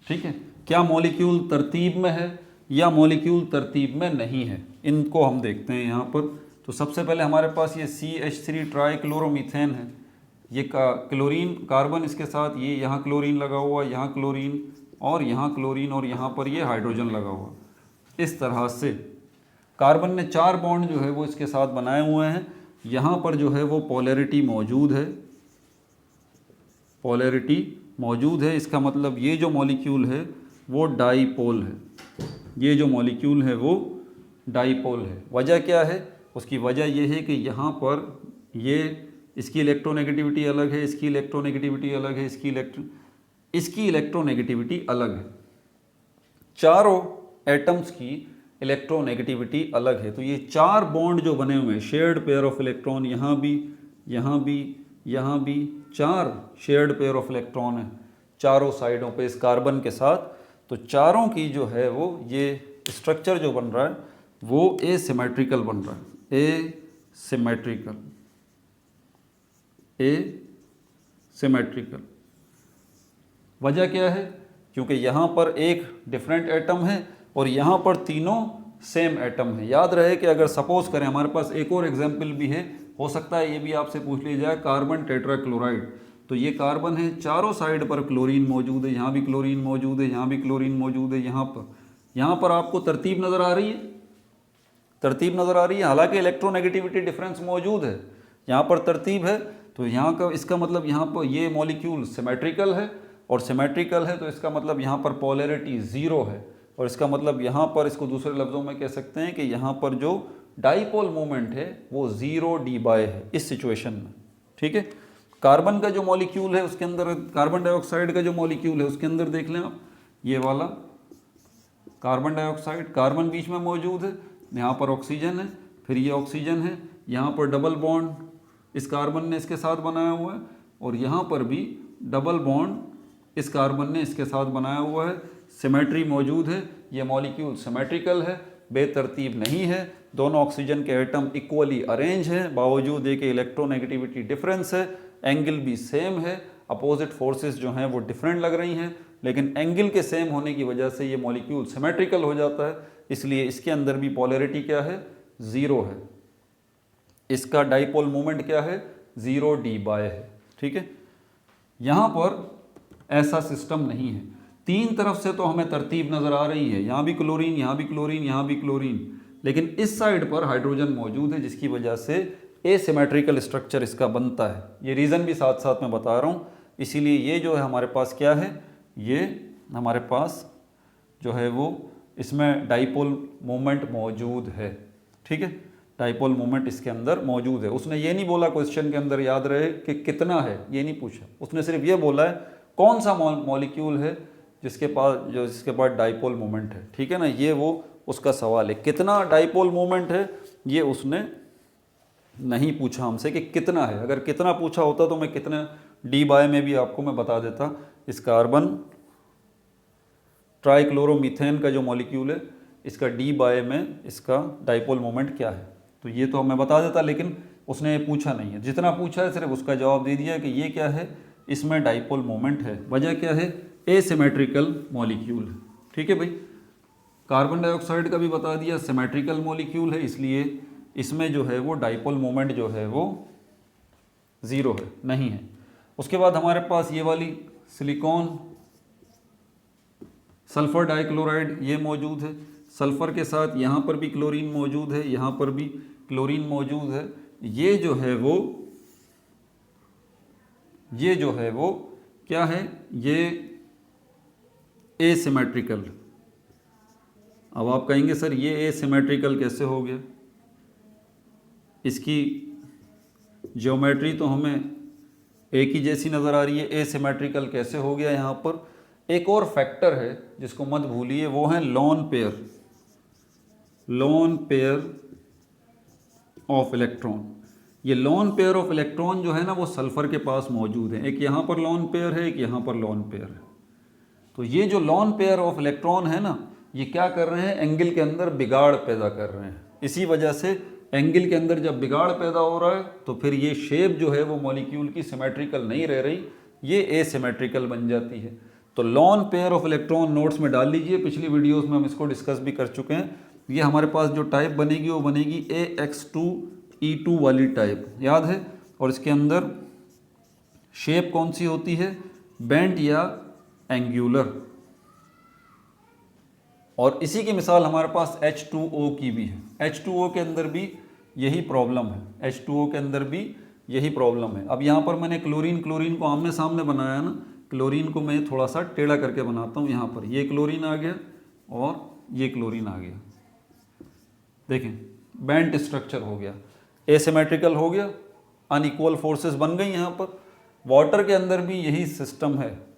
ठीक है, क्या मॉलिक्यूल तरतीब में है या मॉलिक्यूल तरतीब में नहीं है, इनको हम देखते हैं यहाँ पर। तो सबसे पहले हमारे पास ये CH3 ट्राइक्लोरोमीथेन है, ये क्लोरीन कार्बन इसके साथ, ये यहाँ क्लोरीन लगा हुआ, यहाँ क्लोरीन और यहाँ क्लोरीन और यहाँ पर ये हाइड्रोजन लगा हुआ। इस तरह से कार्बन ने 4 बॉन्ड जो है वो इसके साथ बनाए हुए हैं। यहाँ पर जो है वो पोलैरिटी मौजूद है, पोलैरिटी मौजूद है। इसका मतलब ये जो मॉलिक्यूल है वो डाईपोल है, ये जो मॉलिक्यूल है वो डाईपोल है। वजह क्या है, उसकी वजह यह है कि यहाँ पर ये इसकी इलेक्ट्रोनेगेटिविटी अलग है, इसकी इलेक्ट्रोनेगेटिविटी अलग है, इसकी इलेक्ट्रोनेगेटिविटी अलग है, चारों एटम्स की इलेक्ट्रोनेगेटिविटी अलग है। तो ये 4 बॉन्ड जो बने हुए हैं, शेयर्ड पेयर ऑफ इलेक्ट्रॉन, यहाँ भी, यहाँ भी, यहाँ भी 4 शेयर्ड पेयर ऑफ इलेक्ट्रॉन है चारों साइडों पे इस कार्बन के साथ। तो चारों की जो है वो ये स्ट्रक्चर जो बन रहा है वो एसिमेट्रिकल बन रहा है, एसिमेट्रिकल, एसिमेट्रिकल। वजह क्या है, क्योंकि यहाँ पर एक डिफरेंट एटम है और यहाँ पर तीनों सेम एटम है। याद रहे कि अगर सपोज करें, हमारे पास एक और एग्जाम्पल भी है, हो सकता है ये भी आपसे पूछ लिया जाए, कार्बन टेट्राक्लोराइड। तो ये कार्बन है, चारों साइड पर क्लोरीन मौजूद है, यहाँ भी क्लोरीन मौजूद है, यहाँ भी क्लोरीन मौजूद है, यहाँ पर आपको तरतीब नज़र आ रही है, तरतीब नज़र आ रही है। हालांकि इलेक्ट्रोनेगेटिविटी डिफरेंस मौजूद है, यहाँ पर तरतीब है। तो यहाँ का इसका मतलब यहाँ पर ये मॉलिक्यूल सिमेट्रिकल है, और सिमेट्रिकल है तो इसका मतलब यहाँ पर पोलैरिटी 0 है, और इसका मतलब यहाँ पर, इसको दूसरे लफ्ज़ों में कह सकते हैं कि यहाँ पर जो डाइपोल मोमेंट है वो 0d है इस सिचुएशन में, ठीक है। कार्बन का जो मॉलिक्यूल है उसके अंदर, कार्बन डाइऑक्साइड का जो मॉलिक्यूल है उसके अंदर देख लें आप, ये वाला कार्बन डाइऑक्साइड, कार्बन बीच में मौजूद है, यहाँ पर ऑक्सीजन है, फिर ये ऑक्सीजन है, यहाँ पर डबल बॉन्ड इस कार्बन ने इसके साथ बनाया हुआ है, और यहाँ पर भी डबल बॉन्ड इस कार्बन ने इसके साथ बनाया हुआ है। सिमेट्री मौजूद है, ये मॉलिक्यूल सिमेट्रिकल है, बेतरतीब नहीं है। दोनों ऑक्सीजन के एटम इक्वली अरेंज हैं, बावजूद एक इलेक्ट्रोनेगेटिविटी डिफरेंस है, एंगल भी सेम है, अपोजिट फोर्सेस जो हैं वो डिफरेंट लग रही हैं, लेकिन एंगल के सेम होने की वजह से ये मॉलिक्यूल सिमेट्रिकल हो जाता है। इसलिए इसके अंदर भी पोलैरिटी क्या है, 0 है। इसका डाइपोल मोमेंट क्या है, 0d है, ठीक है। यहाँ पर ऐसा सिस्टम नहीं है, 3 तरफ से तो हमें तरतीब नज़र आ रही है, यहाँ भी क्लोरीन, यहाँ भी क्लोरीन, यहाँ भी क्लोरीन, लेकिन इस साइड पर हाइड्रोजन मौजूद है, जिसकी वजह से एसिमेट्रिकल स्ट्रक्चर इसका बनता है। ये रीज़न भी साथ साथ मैं बता रहा हूँ। इसीलिए ये जो है हमारे पास क्या है, ये हमारे पास जो है वो इसमें डाइपोल मोमेंट मौजूद है, ठीक है, डाइपोल मोमेंट इसके अंदर मौजूद है। उसने ये नहीं बोला क्वेश्चन के अंदर, याद रहे, कि कितना है, ये नहीं पूछा, उसने सिर्फ ये बोला है कौन सा मॉलिक्यूल है जिसके पास डाइपोल मोमेंट है, ठीक है ना। ये वो उसका सवाल है, कितना डाइपोल मोमेंट है, ये उसने नहीं पूछा हमसे कि कितना है। अगर कितना पूछा होता तो मैं कितने d में भी आपको मैं बता देता। इस कार्बन ट्राइक्लोरोमीथेन का जो मॉलिक्यूल है, इसका d में इसका डाइपोल मोमेंट क्या है, तो ये तो मैं बता देता, लेकिन उसने ये पूछा नहीं है। जितना पूछा है सिर्फ उसका जवाब दे दिया कि ये क्या है, इसमें डाइपोल मोमेंट है। वजह क्या है, एसिमेट्रिकल मॉलिक्यूल है, ठीक है भाई। कार्बन डाइऑक्साइड का भी बता दिया, सिमेट्रिकल मॉलिक्यूल है, इसलिए इसमें जो है वो डाइपोल मोमेंट जो है वो ज़ीरो है, नहीं है। उसके बाद हमारे पास ये वाली सिलिकॉन सल्फ़र डाइक्लोराइड ये मौजूद है। सल्फ़र के साथ यहाँ पर भी क्लोरीन मौजूद है, यहाँ पर भी क्लोरीन मौजूद है। ये जो है वो क्या है, ये एसिमेट्रिकल। अब आप कहेंगे सर ये एसिमेट्रिकल कैसे हो गया, इसकी ज्योमेट्री तो हमें एक ही जैसी नज़र आ रही है, एसिमेट्रिकल कैसे हो गया। यहाँ पर एक और फैक्टर है जिसको मत भूलिए, वो है लोन पेयर ऑफ इलेक्ट्रॉन। ये लोन पेयर ऑफ इलेक्ट्रॉन जो है ना वो सल्फ़र के पास मौजूद है। एक यहाँ पर लोन पेयर है, एक यहाँ पर लोन पेयर है। तो ये जो लोन पेयर ऑफ इलेक्ट्रॉन है ना, ये क्या कर रहे हैं, एंगल के अंदर बिगाड़ पैदा कर रहे हैं। इसी वजह से एंगल के अंदर जब बिगाड़ पैदा हो रहा है तो फिर ये शेप जो है वो मॉलिक्यूल की सिमेट्रिकल नहीं रह रही, ये एसिमेट्रिकल बन जाती है। तो lone pair of electron notes में डाल लीजिए, पिछली वीडियोस में हम इसको डिस्कस भी कर चुके हैं। ये हमारे पास जो टाइप बनेगी वो बनेगी AX2E2 वाली टाइप, याद है। और इसके अंदर शेप कौन सी होती है, बेंट या एंगुलर। और इसी की मिसाल हमारे पास H2O की भी है। H2O के अंदर भी यही प्रॉब्लम है, H2O के अंदर भी यही प्रॉब्लम है। अब यहाँ पर मैंने क्लोरीन को आमने सामने बनाया ना, क्लोरीन को मैं थोड़ा सा टेढ़ा करके बनाता हूँ। यहाँ पर ये क्लोरीन आ गया और ये क्लोरीन आ गया, देखें बेंट स्ट्रक्चर हो गया, एसिमेट्रिकल हो गया, अनइक्वल फोर्सेस बन गई यहाँ पर। वाटर के अंदर भी यही सिस्टम है।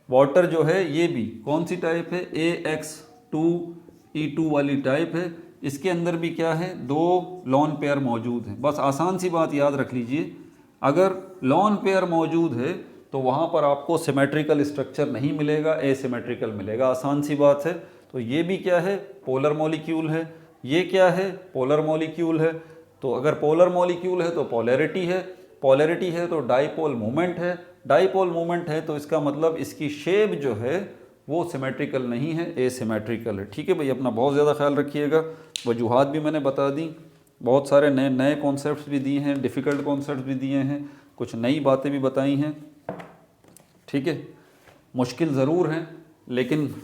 वाटर जो है ये भी कौन सी टाइप है, AX2E2 वाली टाइप है। इसके अंदर भी क्या है, दो लॉन पेयर मौजूद हैं। बस आसान सी बात याद रख लीजिए, अगर लॉन पेयर मौजूद है तो वहाँ पर आपको सिमेट्रिकल स्ट्रक्चर नहीं मिलेगा, एसिमेट्रिकल मिलेगा। आसान सी बात है। तो ये भी क्या है, पोलर मॉलिक्यूल है। ये क्या है, पोलर मॉलिक्यूल है। तो अगर पोलर मॉलिक्यूल है तो पोलैरिटी है, पोलैरिटी है तो डाइपोल मोमेंट है, डाइपोल मोमेंट है तो इसका मतलब इसकी शेप जो है वो सिमेट्रिकल नहीं है, एसिमेट्रिकल है। ठीक है भाई, अपना बहुत ज़्यादा ख्याल रखिएगा। वजूहात भी मैंने बता दी, बहुत सारे नए नए कॉन्सेप्ट्स भी दिए हैं, डिफ़िकल्ट कॉन्सेप्ट्स भी दिए हैं, कुछ नई बातें भी बताई हैं। ठीक है, मुश्किल ज़रूर हैं लेकिन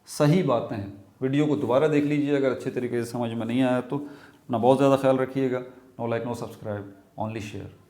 सही बातें हैं। वीडियो को दोबारा देख लीजिए अगर अच्छे तरीके से समझ में नहीं आया तो। अपना बहुत ज़्यादा ख्याल रखिएगा। No like no subscribe, only share.